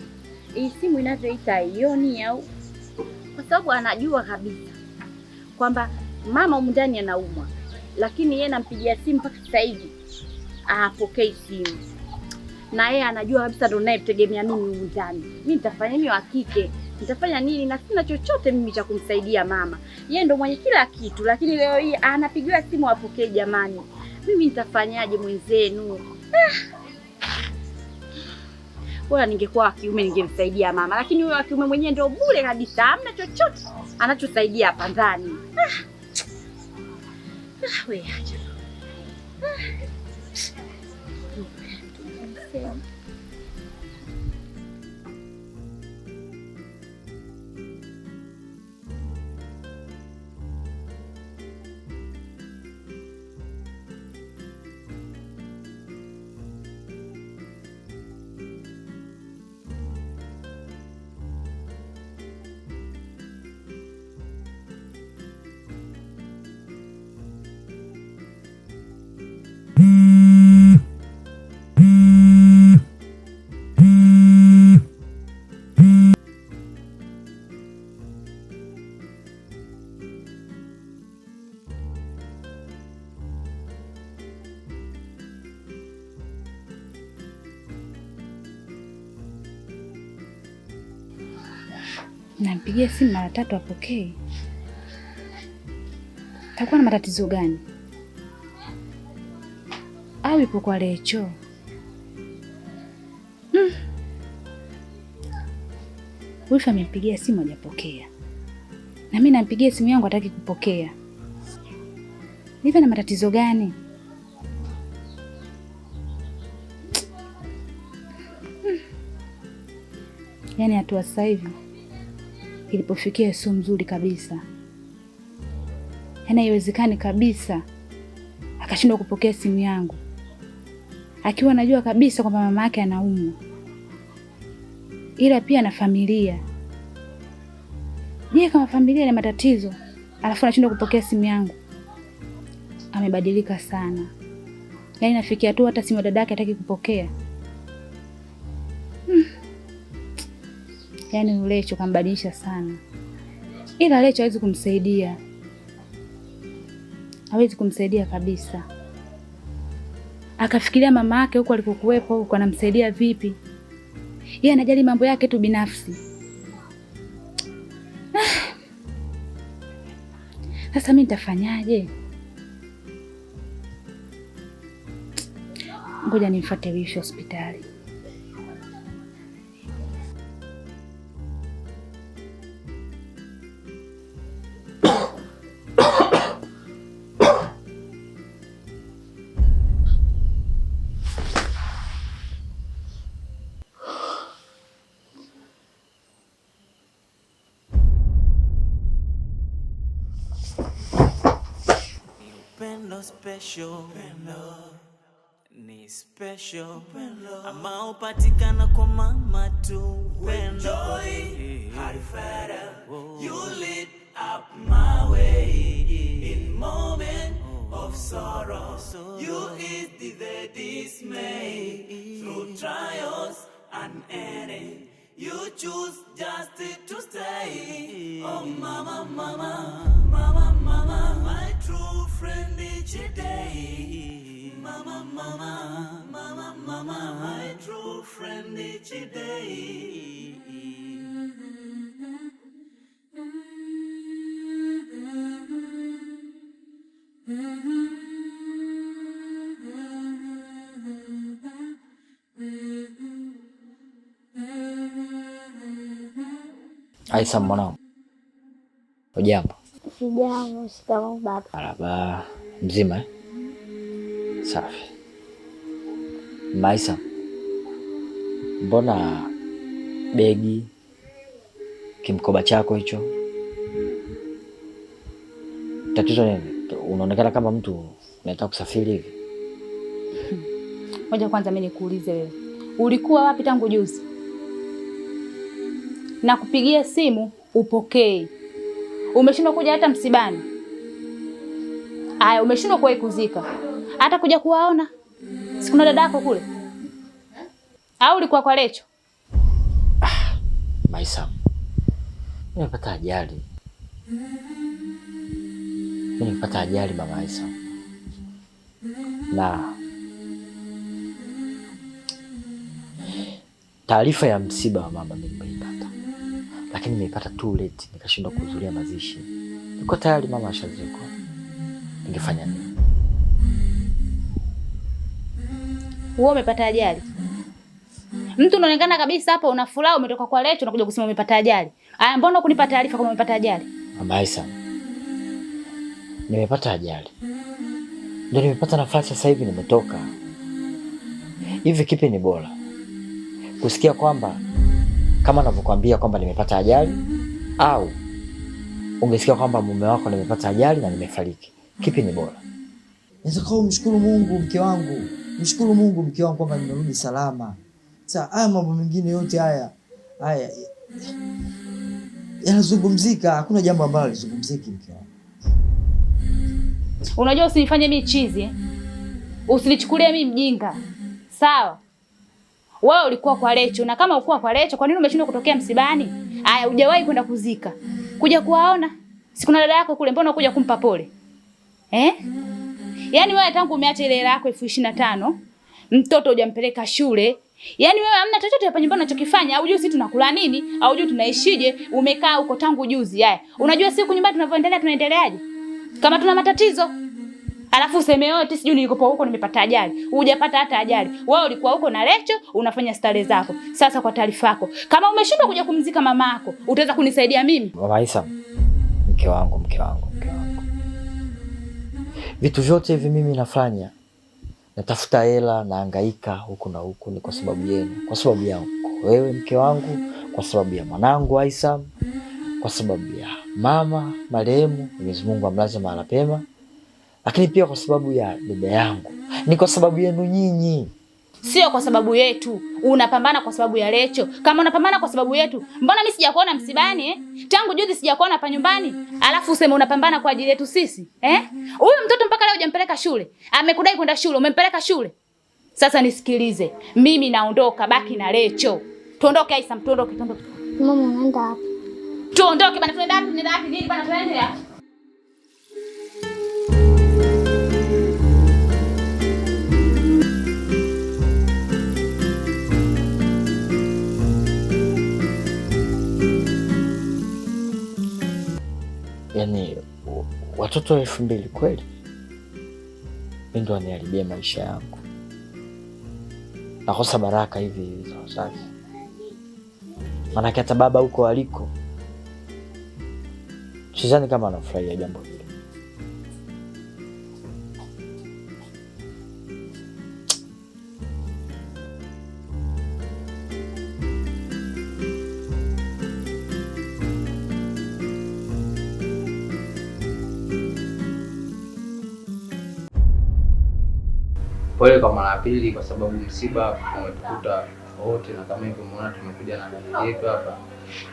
hii simu inavyoita haioni au? Kwa sababu anajua kabisa kwamba mama humu ndani anaumwa, lakini yeye nampigia simu mpaka sasa hivi hapokei simu. Na yeye anajua kabisa ndo naye mtegemea mimi humu ndani. Mimi nitafanya nini wa kike? Nitafanya nini na sina chochote mimi cha kumsaidia mama. Yeye ndo mwenye kila kitu, lakini leo hii anapigiwa simu hapokei jamani. Mimi nitafanyaje mwenzenu? Bora ningekuwa wa kiume ningemsaidia mama, lakini huyo wa kiume mwenyewe ndio bure kabisa, hamna chochote anachosaidia hapa ndani. Wewe acha. Nampigia simu mara 3 apokee. Takuwa na matatizo gani? Au ipo kwa Lecho? Wifi amempigia simu hajapokea. Na mimi nampigia simu yangu hataki kupokea. Hivi na matatizo gani? Yaani hatua sasa hivi ilipofikia sio mzuri kabisa. Yaani haiwezekani kabisa akashindwa kupokea simu yangu akiwa anajua kabisa kwamba mama yake anaumwa, ila pia na familia. Je, kama familia ina matatizo alafu anashindwa kupokea simu yangu? Amebadilika sana. Yaani nafikia tu hata simu ya dadake hataki kupokea. Yaani Lecho kambadilisha sana. Ila Lecho hawezi kumsaidia. Hawezi kumsaidia kabisa. Akafikiria mama yake huko alikokuwepo huko anamsaidia vipi. Yeye anajali mambo yake tu binafsi. Sasa mimi nitafanyaje? Ngoja nimfuate Wishi hospitali. Special ni special ama upatikana kwa mama tu pendo. You lit up my way in moment of sorrow. You ease the dismay through trials and ending. You choose just to stay. Oh mama, mama, mama, mama, my true friend each day. Mama, mama, mama, mama, my true friend each day. Aisa mwanangu. Hujambo? Sijambo. Shikamoo baba. Marhaba. Mzima eh? Safi. Maisa, mbona begi kimkoba chako hicho? Tatizo nini? Unaonekana kama mtu unataka kusafiri hivi. Ngoja kwanza mimi nikuulize wewe. Ulikuwa wapi tangu juzi? Na kupigia simu upokee. Umeshindwa kuja hata msibani. Aya, umeshindwa kuwahi kuzika. Hata kuja kuwaona. Sikuna dadako kule. Au ulikuwa kwa Lecho? Maisa, nimepata ajali. Nimepata ajali mama Maisa. Na taarifa ya msiba wa mama nimeipata. Lakini nimeipata too late, nikashindwa kuhudhuria mazishi. Niko tayari mama ashazikwa. Ningefanya nini? Wewe umepata ajali. Mtu unaonekana kabisa hapa una furaha umetoka kwa Lecho unakuja kusema umepata ajali. Aya, mbona kunipa taarifa kama umepata ajali? Mama Aisa, nimepata ajali. Ndio nimepata nafasi sasa hivi nimetoka. Hivi kipi ni bora? Kusikia kwamba kama ninavyokuambia kwamba nimepata ajali au ungesikia kwamba mume wako nimepata ajali na nimefariki? Kipi ni bora? Nataka mshukuru Mungu mke wangu. Mshukuru Mungu mke wangu kwamba nimerudi salama. Sasa haya mambo mengine yote haya yanazungumzika, hakuna jambo ambalo lizungumziki mke wangu. Unajua usinifanye mimi chizi eh? Usinichukulie mimi mjinga. Sawa? Wewe ulikuwa kwa Lecho na kama ulikuwa kwa Lecho kwa nini umeshindwa kutokea msibani? Aya, hujawahi kwenda kuzika. Kuja kuwaona? Sikuna dada yako kule, mbona kuja kumpa pole? Yaani wewe tangu umeacha ile hela yako 25, mtoto hujampeleka shule. Yaani wewe hamna chochote hapa nyumbani unachokifanya. Au sisi tunakula nini? Au tunaishije? Umekaa huko tangu juzi. Haya. Unajua siku nyumbani tunavyoendelea tunaendeleaje? Kama tuna matatizo. Alafu useme yote sijui nilikopo huko nimepata ajali. Hujapata hata ajali. Wewe ulikuwa huko na Lecho unafanya stare zako. Sasa kwa taarifa yako, kama umeshindwa kuja kumzika mama yako, utaweza kunisaidia mimi? Mama Aisa, mke wangu. Vitu vyote hivi mimi nafanya. Natafuta hela, nahangaika huku na huku ni kwa sababu yenu. Kwa sababu yangu. Wewe mke wangu, kwa sababu ya mwanangu Aisam, kwa sababu ya mama marehemu, Mwenyezi Mungu amlaze mahali pema, lakini pia kwa sababu ya dada yangu. Ni kwa sababu yenu nyinyi. Sio kwa sababu yetu. Unapambana kwa sababu ya Lecho. Kama unapambana kwa sababu yetu, mbona mimi sijakuona msibani Tangu juzi sijakuona hapa nyumbani. Alafu useme unapambana kwa ajili yetu sisi? Huyu mtoto mpaka leo hujampeleka shule. Amekudai kwenda shule, umempeleka shule? Sasa nisikilize. Mimi naondoka, baki na Lecho. Tuondoke Aisam, tuondoke. Mama unaenda wapi? Tuondoke bana, tunaenda wapi? Nini bana, tuende wapi? Yaani watoto 2000 kweli? Mimi ndo aniharibia maisha yangu. Nakosa baraka hivi za wazazi. Maana hata baba huko aliko sidhani kama anafurahia jambo hili. Pole kwa mara pili kwa sababu msiba umetukuta wote, na kama hivyo umeona tumekuja na dada yetu hapa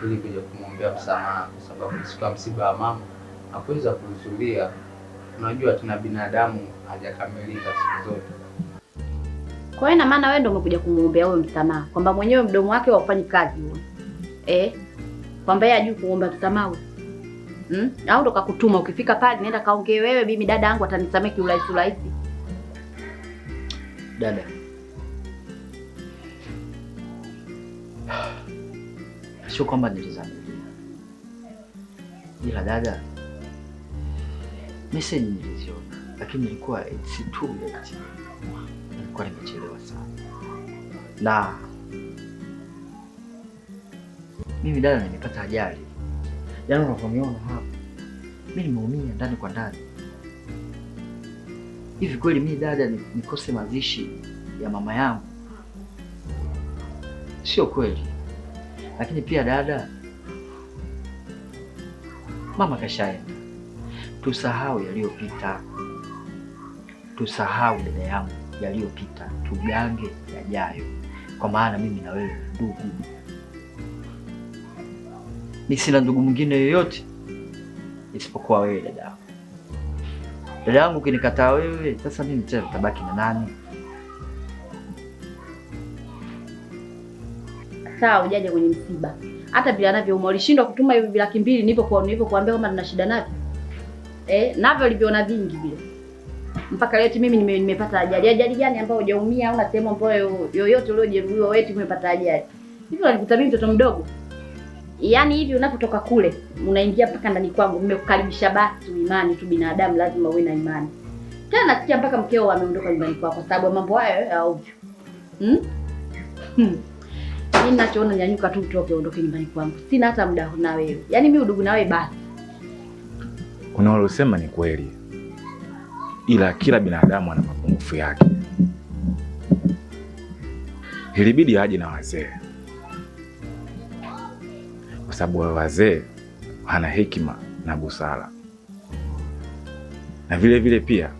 ili kuja kumwombea msamaha kwa sababu siku ya msiba wa mama hakuweza kuhudhuria. Unajua tuna binadamu hajakamilika siku zote. Kwa hiyo na maana wewe ndio umekuja kumwombea wewe msamaha, kwamba mwenyewe mdomo wake haufanyi kazi huo. Kwamba yeye hajui kuomba msamaha. Au ndo kakutuma ukifika pale nenda kaongee wewe, mimi dada yangu atanisamehe kiurahisi. Dada, sio kwamba nilizamilia, ila dada, message niliziona, lakini nilikuwa it's too late. Nilikuwa nimechelewa sana. Na mimi dada nimepata ajali. Yaani unavyoniona hapa, mimi nimeumia ndani kwa ndani. Hivi kweli mimi dada nikose mazishi ya mama yangu? Sio kweli. Lakini pia dada, mama kashaenda. Tusahau yaliyopita. Tusahau dada yangu yaliyopita, tugange yajayo. Kwa maana mimi na wewe ndugu. Mimi sina ndugu mwingine yoyote isipokuwa wewe dada yangu. Dada yangu ukinikataa wewe, sasa mimi tena nitabaki na nani? Sawa, ujaje kwenye msiba. Hata bila navyo ulishindwa kutuma hivi 200,000 nilipokuambia kama nina shida navyo. Navyo uliviona vingi vile. Mpaka leo mimi nimepata ajali. Ajali gani ambayo hujaumia au na sehemu ambayo yoyote uliojeruhiwa wewe umepata ajali? Hivi unanikuta mimi mtoto mdogo? Yaani hivi unapotoka kule, unaingia mpaka ndani kwangu, nimekukaribisha basi imani tu, binadamu lazima uwe na imani. Tena nasikia mpaka mkeo ameondoka nyumbani kwako kwa sababu mambo hayo ya ovyo. Mimi ninachoona nyanyuka tu utoke uondoke nyumbani kwangu. Sina hata muda na wewe. Yaani mimi udugu na wewe basi. Unalosema ni kweli. Ila kila binadamu ana mapungufu yake. Ilibidi aje na wazee. Kwa sababu wazee wana hekima na busara. Na vile vile pia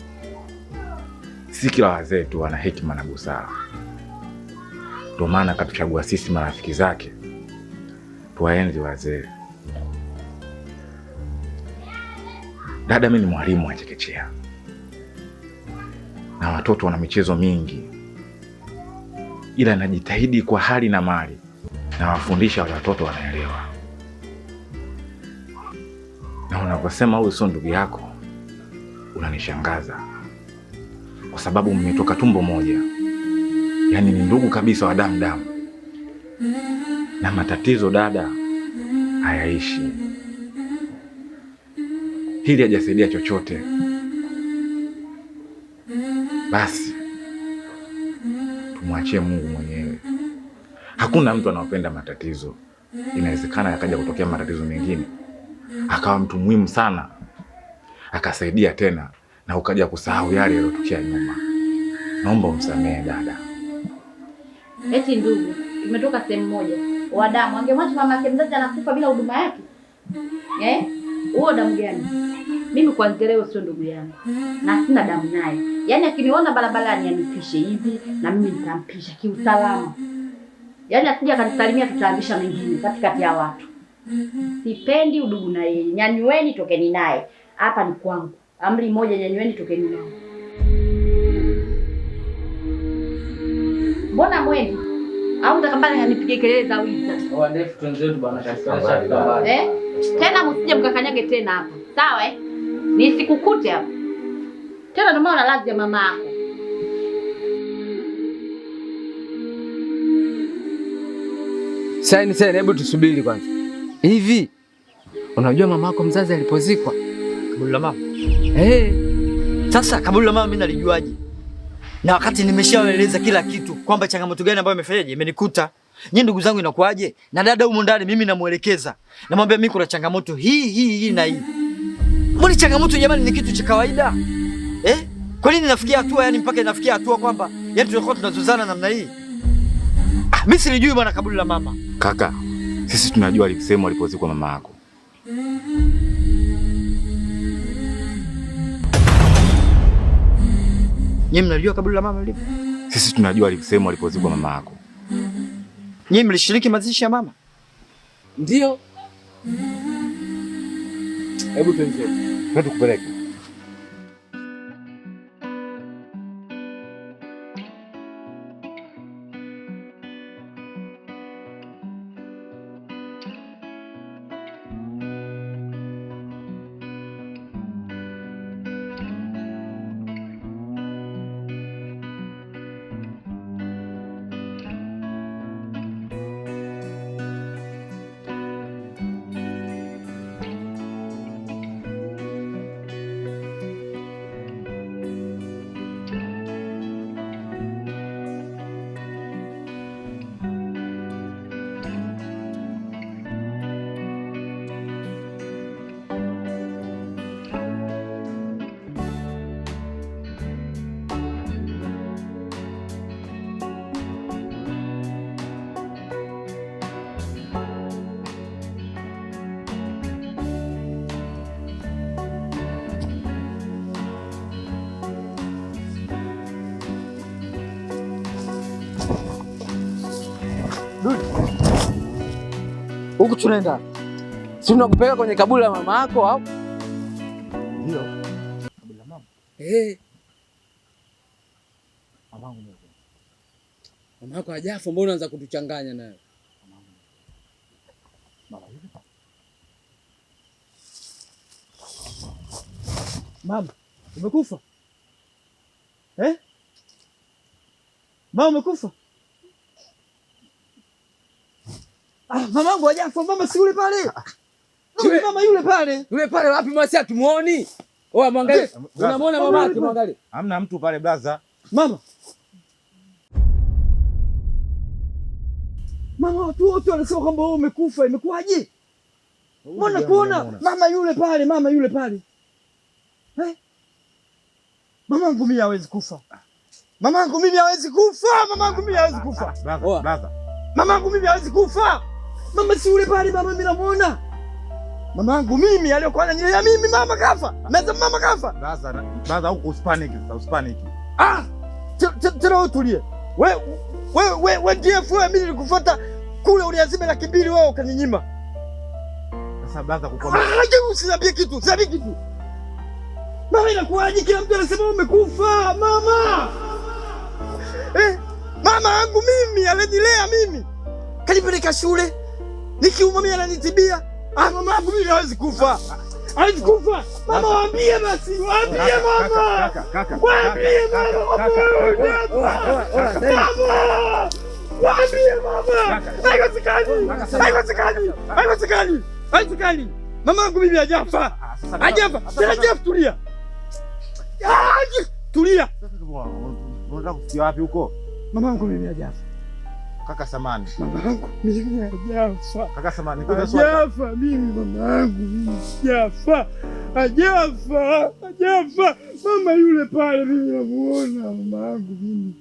si kila wazee tu wana hekima na busara. Ndio maana akatuchagua sisi marafiki zake tuwaenzi wazee. Dada, mimi ni mwalimu wa chekechea. Na watoto wana michezo mingi. Ila najitahidi kwa hali na mali na wafundisha watoto wanaelewa. Na unaposema huyu sio ndugu yako, unanishangaza. Kwa sababu mmetoka tumbo moja. Yaani ni ndugu kabisa wa damu. Na matatizo dada hayaishi. Hili hajasaidia chochote. Basi tumwachie Mungu mwenyewe. Hakuna mtu anapenda matatizo. Inawezekana yakaja kutokea matatizo mengine, akawa mtu muhimu sana, akasaidia tena, na ukaja kusahau yale yaliyotokea nyuma. Naomba umsamehe dada. Eti ndugu, tumetoka sehemu moja. wa damu. Angemwacha mama yake mzazi anakufa bila huduma yake? Huo damu gani? Mimi kuanzia leo sio ndugu yangu na sina damu naye. Yaani akiniona barabarani anipishe hivi na mimi nitampisha kiusalama. Yaani asije akanisalimia tutaambisha mengine katikati ya watu. Sipendi udugu na yeye. Nyanyueni tokeni naye. Hapa ni kwangu. Amri moja, nyanyueni tokeni naye. Mbona mwendi? Au mtakambana nipige kelele za wizi? Oa ndefu tuenzetu bwana katika. Tena msije mkakanyage tena hapa. Sawa Nisikukute hapa. Tena ndio maana lazima mama yako. Sasa hebu tusubiri kwanza. Hivi unajua mama yako mzazi alipozikwa? Kaburi la mama? Sasa kaburi la mama mimi nalijuaje? Na wakati nimeshaeleza kila kitu kwamba changamoto gani ambayo imefanyaje imenikuta. Nyinyi ndugu zangu inakuaje? Na dada huko ndani mimi namuelekeza. Namwambia mimi kuna changamoto hii na hii. Mbona changamoto jamani ni kitu cha kawaida? Kwa nini nafikia hatua yani mpaka inafikia hatua kwamba yani tunakuwa tunazozana namna hii? Mimi silijui bwana kaburi la mama. Kaka, sisi tunajua aliposema alipozikwa mama yako. Nyinyi mnajua kaburi la mama lipo? Sisi tunajua aliposema alipozikwa mama yako. Nyinyi mlishiriki mazishi ya mama? Ndio. Hebu tuendelee. Twende kupeleka. Huku tunaenda. Si tunakupeleka kwenye kaburi la mama yako au? Ndio. Kaburi la mama? Mamangu mimi. Mama yako hajafa, mbona unaanza kutuchanganya nayo? Mama, umekufa? Mama umekufa? Mamangu hajafa, mama si yule pale. Mama yule pale. Yule pale wapi mwasi atumuoni? Oa mwangalie. Unamwona mama yake mwangalie. Hamna mtu pale blaza. Mama. Mama watu wote wanasema kwamba wewe umekufa, imekuwaje? Mbona kuona mama yule pale, mama yule pale. Mamangu mimi hawezi kufa. Mamangu mimi hawezi kufa, mamangu mimi hawezi kufa. Blaza. Mamangu mimi hawezi kufa. Mama si yule pale, mama mimi namuona. Mamangu mimi aliyokuwa ananilia mimi mama kafa. Naweza mama kafa. Blaza huko usipanic, usipanic. Tena utulie. Wewe DF wewe mimi nilikufuata kule uniazime 200,000 wewe ukaninyima. Sasa blaza kukwambia. Usiniambie kitu, usiniambie kitu. Mama inakuwaje kila mtu anasema umekufa, mama? Mama yangu mimi alinilea mimi. Kanipeleka shule. Nikiumwa mimi ananitibia. Mama yangu mimi hawezi kufa. Hawezi kufa. Mama waambie basi, waambie mama. Waambie mama. Waambie mama. Haiwezekani. Haiwezekani. Haiwezekani. Haiwezekani. Mama yangu mimi hajafa. Hajafa. Hajafa, tulia. Tulia. Unataka kufikia wapi huko? Mama yangu mimi hajafa. Kaka samani. Mama yangu mimi hajafa. Kaka samani, hajafa mimi, mama yangu mimi hajafa. Hajafa. Hajafa. Mama yule pale mimi namuona, mama yangu mimi.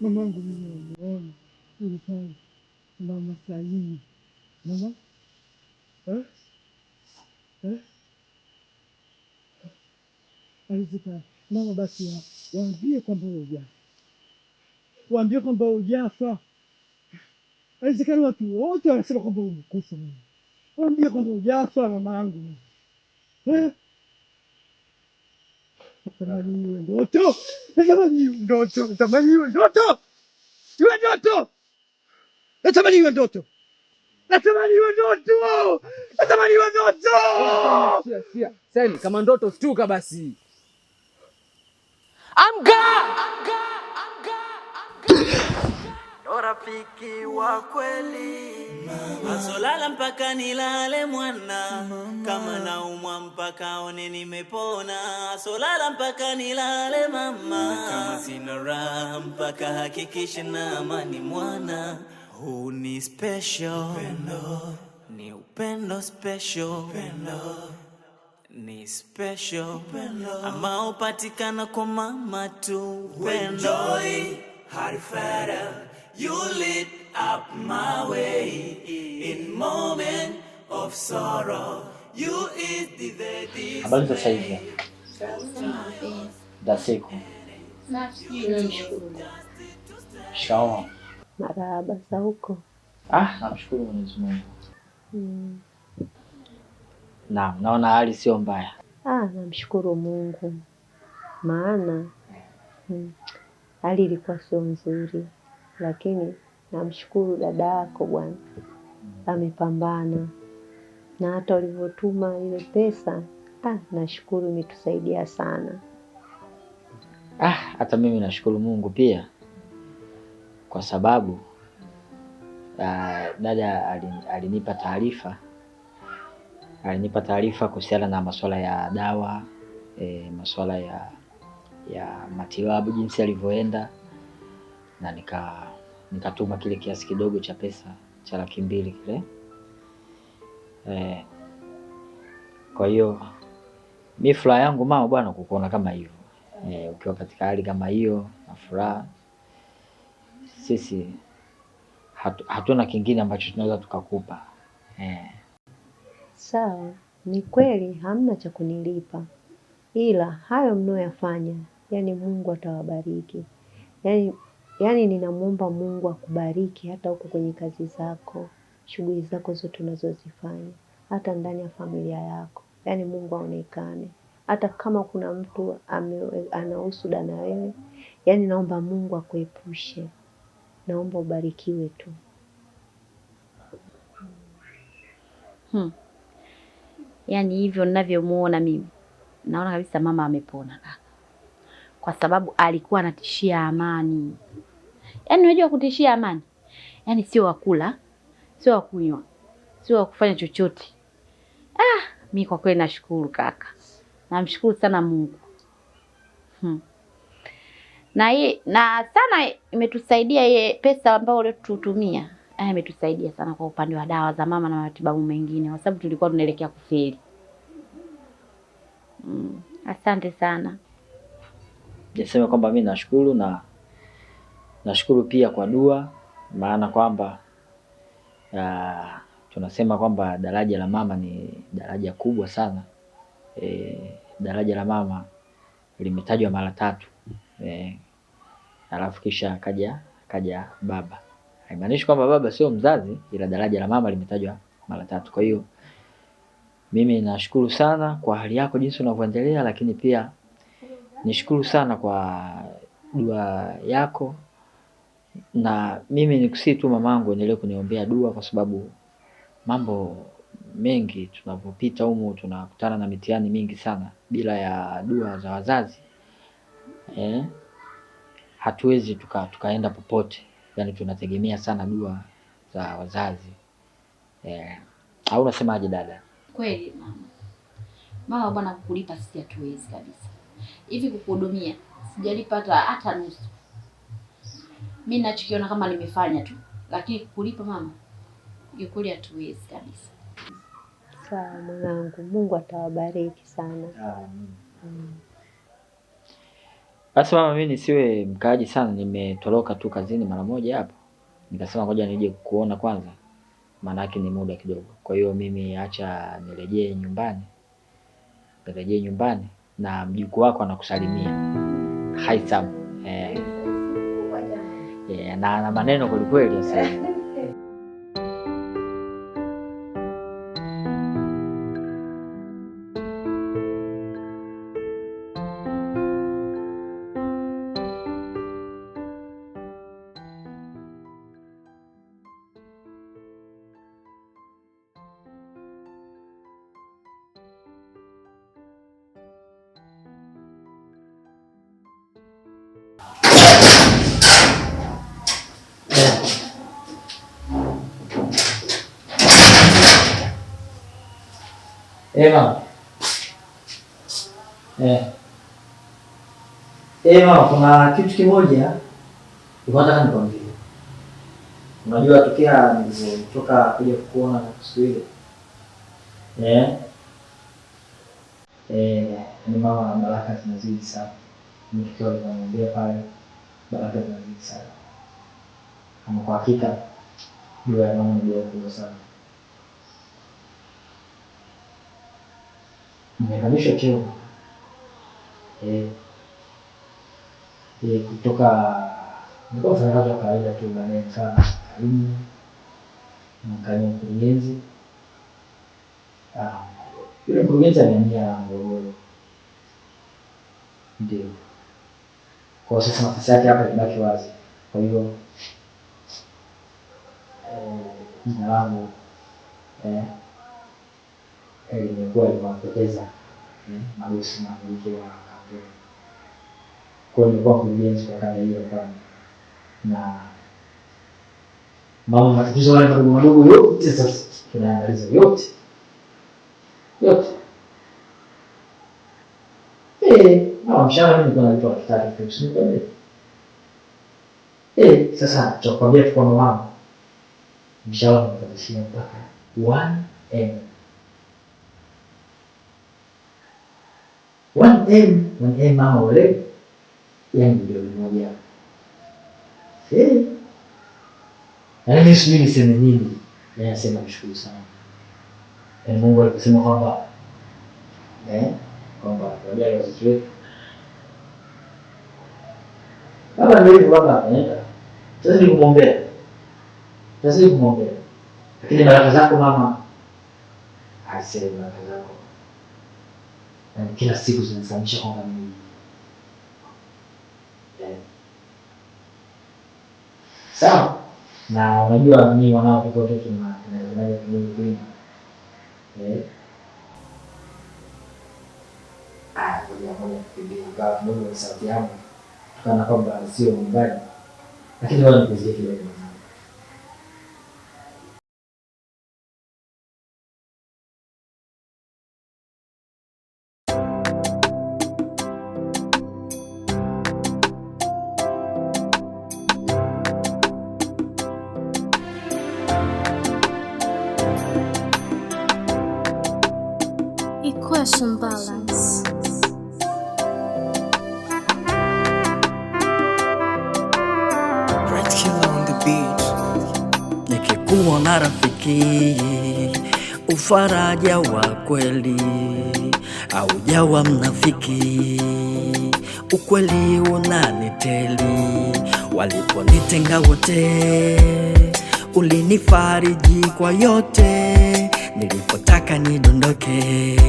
Mama yangu mimi namuona. Yule pale. Mama sahihi. Mama? Haiwezekani. Mama basi waambie kwamba hujafa. Waambie kwamba hujafa. Haiwezekani watu wote wanasema kwamba umekufa mama. Waambie kwamba hujafa mamangu. Natamani iwe ndoto. Natamani iwe ndoto. Natamani iwe ndoto. Iwe ndoto. Natamani iwe ndoto. Natamani iwe ndoto. Natamani iwe ndoto. Sia. Sasa kama ndoto stuka basi. Rafiki wa kweli asolala mpaka nilale mwana, kama naumwa mpaka one nimepona. Asolala mpaka nilale mama, kama sina raha mpaka hakikisha na amani mwana. Huu ni special upendo, ni upendo special upendo, ni special upendo ambao upatikana kwa mama tu. Upendo Harifara, you lit up my way in moment of sorrow. You is the Habari za saizi? Da siku. Shikamoo. Marahaba za huko. Namshukuru Mwenyezi Mungu. Naona hali sio mbaya. Namshukuru Mungu. Maana hali ilikuwa sio nzuri, lakini namshukuru dada yako bwana, amepambana na hata ulivyotuma ile pesa, nashukuru imetusaidia sana. Hata mimi nashukuru Mungu pia, kwa sababu dada alinipa taarifa kuhusiana na masuala ya dawa, masuala ya matibabu jinsi alivyoenda, na nikatuma kile kiasi kidogo cha pesa cha 200,000 kile. Kwa hiyo mimi furaha yangu mama bwana kukuona kama hivyo. Ukiwa katika hali kama hiyo na furaha, sisi hatuna kingine ambacho tunaweza tukakupa. Sawa, ni kweli hamna cha kunilipa, ila hayo mnayoyafanya, yani Mungu atawabariki. Yani ninamuomba Mungu akubariki hata huko kwenye kazi zako, shughuli zako zote unazozifanya, hata ndani ya familia yako. Yani Mungu aonekane. Hata kama kuna mtu anahusuda na wewe, yani naomba Mungu akuepushe. Naomba ubarikiwe tu. Yani hivyo ninavyomuona mimi, naona kabisa mama amepona kaka. Kwa sababu alikuwa anatishia amani. Yani unajua kutishia amani? Yani sio wakula, sio wakunywa, sio wakufanya chochote. Mimi kwa kweli nashukuru kaka. Namshukuru sana Mungu. Na sana imetusaidia ile pesa ambayo tutumia. Imetusaidia sana kwa upande wa dawa za mama na matibabu mengine, kwa sababu tulikuwa tunaelekea kufeli. Asante sana. Niseme kwamba mimi nashukuru, na nashukuru pia kwa dua, maana kwamba tunasema kwamba daraja la mama ni daraja kubwa sana. Daraja la mama limetajwa mara 3. Alafu kisha kaja baba. Haimaanishi kwamba baba sio mzazi, ila daraja la mama limetajwa mara 3. Kwa hiyo mimi nashukuru sana kwa hali yako jinsi unavyoendelea, lakini pia nishukuru sana kwa dua yako, na mimi nikusii tu mamangu endelee kuniombea dua, kwa sababu mambo mengi tunapopita humu tunakutana na mitihani mingi sana. Bila ya dua za wazazi hatuwezi tukaenda popote. Yani tunategemea sana dua za wazazi. Au unasemaje dada? Kweli mama. Mama bwana, kukulipa sisi hatuwezi kabisa. Hivi kukuhudumia sijalipa hata nusu. Mimi ninachokiona kama nimefanya tu, lakini kukulipa mama, yukweli hatuwezi kabisa. Sawa mwanangu, Mungu atawabariki sana. Basi mama, mimi nisiwe mkaaji sana, nimetoroka tu kazini mara moja hapo. nikasema ngoja nije kuona kwanza, maana yake ni muda kidogo. Kwa hiyo mimi acha nirejee nyumbani na mjukuu wako anakusalimia. Hai Sam. Na maneno kweli sasa. Mama, kuna kitu kimoja nataka nikwambie. Unajua tokea nilipotoka kuja kukuona siku ile. Ni mama, baraka zinazidi sana. Nikiwa nimwambia pale baraka zinazidi sana. Kama kwa hakika ndio mama ni kubwa sana. Nimekamisha cheo. Kutoka nilikuwa mfanyakazi wa kawaida tu, baadaye sana karibu mkanya mkurugenzi. Yule mkurugenzi ameniambia Ngorongoro. Ndio. Kwa sasa nafasi yake hapa inabaki wazi. Kwa hiyo jina langu imekuwa limepoteza mabosi na wamiliki wa kampuni. Kwa hiyo nilikuwa mkurugenzi kwa kanda hiyo hapa. Na mama, matatizo yale madogo yote sasa tunaangalia yote. Mshahara mimi nilikuwa nalipa 3,000 tu, sio? Sasa tutakwambia tu kwa mama. Mshahara unapandishia mpaka 1M. 1M mama wale. Yaani ndio mmoja. Na mimi sijui niseme nini. Nasema nashukuru sana. Mungu alisema kwamba wajali wasiwe. Baba ndio baba anaenda. Tazidi kumwombea. Lakini baraka zako mama, asante baraka zako. Na kila siku zinafanyisha kwamba mimi sawa. Na unajua mimi wanao kwa wote tunazungumza kimwili. Kwa Mungu ni sauti yangu. Kana kwamba sio mbali. Lakini wao ni kuzidi kidogo. Equation balance. Right killer on the beat. Nikikuwa na rafiki ufaraja wa kweli, aujawa mnafiki, ukweli unaniteli. Waliponitenga wote, ulinifariji kwa yote. Nilipotaka nidondoke,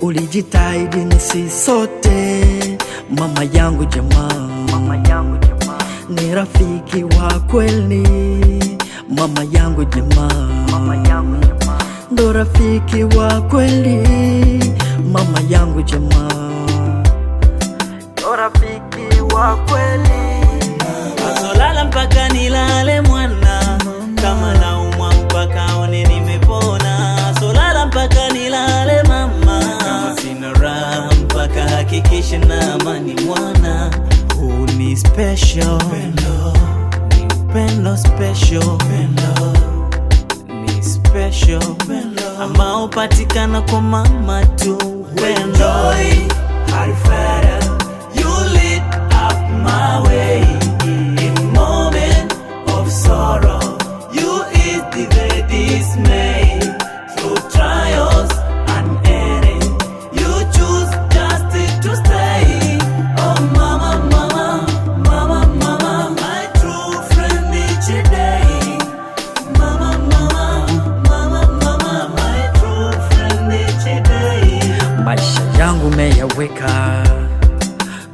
ulijitahidi nisisote. Mama yangu jamaa, ni rafiki wa kweli. Mama yangu jamaa, ndo rafiki wa kweli. Mama yangu jamaa, ndo rafiki wa kweli. Azolala mpaka nilale mwana, kama naumwa mpaka one nimepona. Azolala mpaka nilale mama, kama sina raha mpaka hakikisha na amani mwana. Huu ni special pendo, ni upendo special pendo, ni special pendo ambao upatikana kwa mama tu. Enjoy harifara, you lit up my way in moment of sorrow.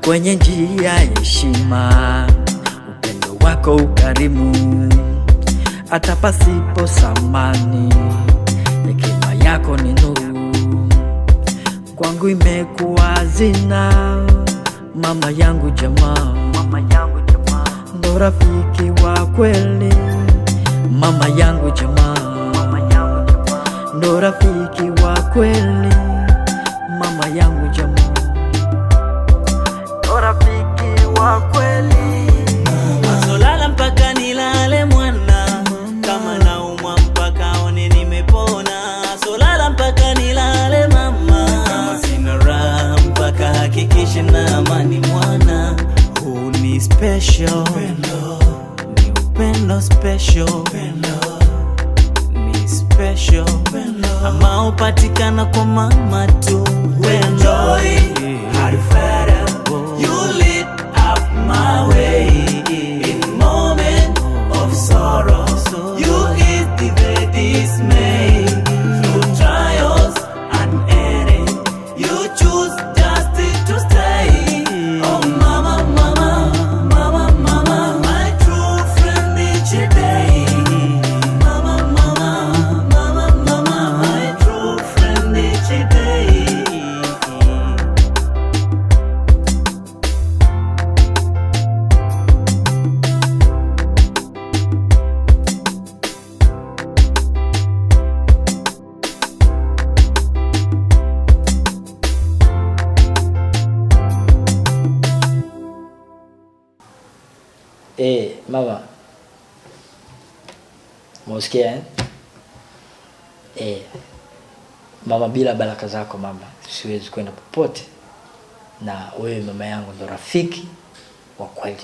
kwenye njia ya heshima, upendo wako ukarimu, hata pasipo samani, hekima yako ni nuru, kwangu imekuwa hazina. Mama yangu jamaa, ndo rafiki wa kweli. Mama yangu jamaa, ndo rafiki wa kweli. Mama yangu jamaa, ndo rafiki wa kweli. Solala mpaka nilale mwana, kama naumwa mpaka one nimepona. Solala mpaka nilale mama, kama sina raha mpaka hakikisha na amani mwana. Huu ni special pendo, ni upendo special pendo, ni special pendo ama upatikana kwa mama tu. Enjoy how you felt, you lit up my way. In moment of sorrow, you ease the dismay. Through trials and errors, you choose just to stay. Oh mama, mama, mama, mama, my true friend each day. Mama, mama, mama, mama, my true friend each day. Mama, mausikia mama, bila baraka zako mama siwezi kwenda popote, na wewe mama yangu ndo rafiki wa kweli.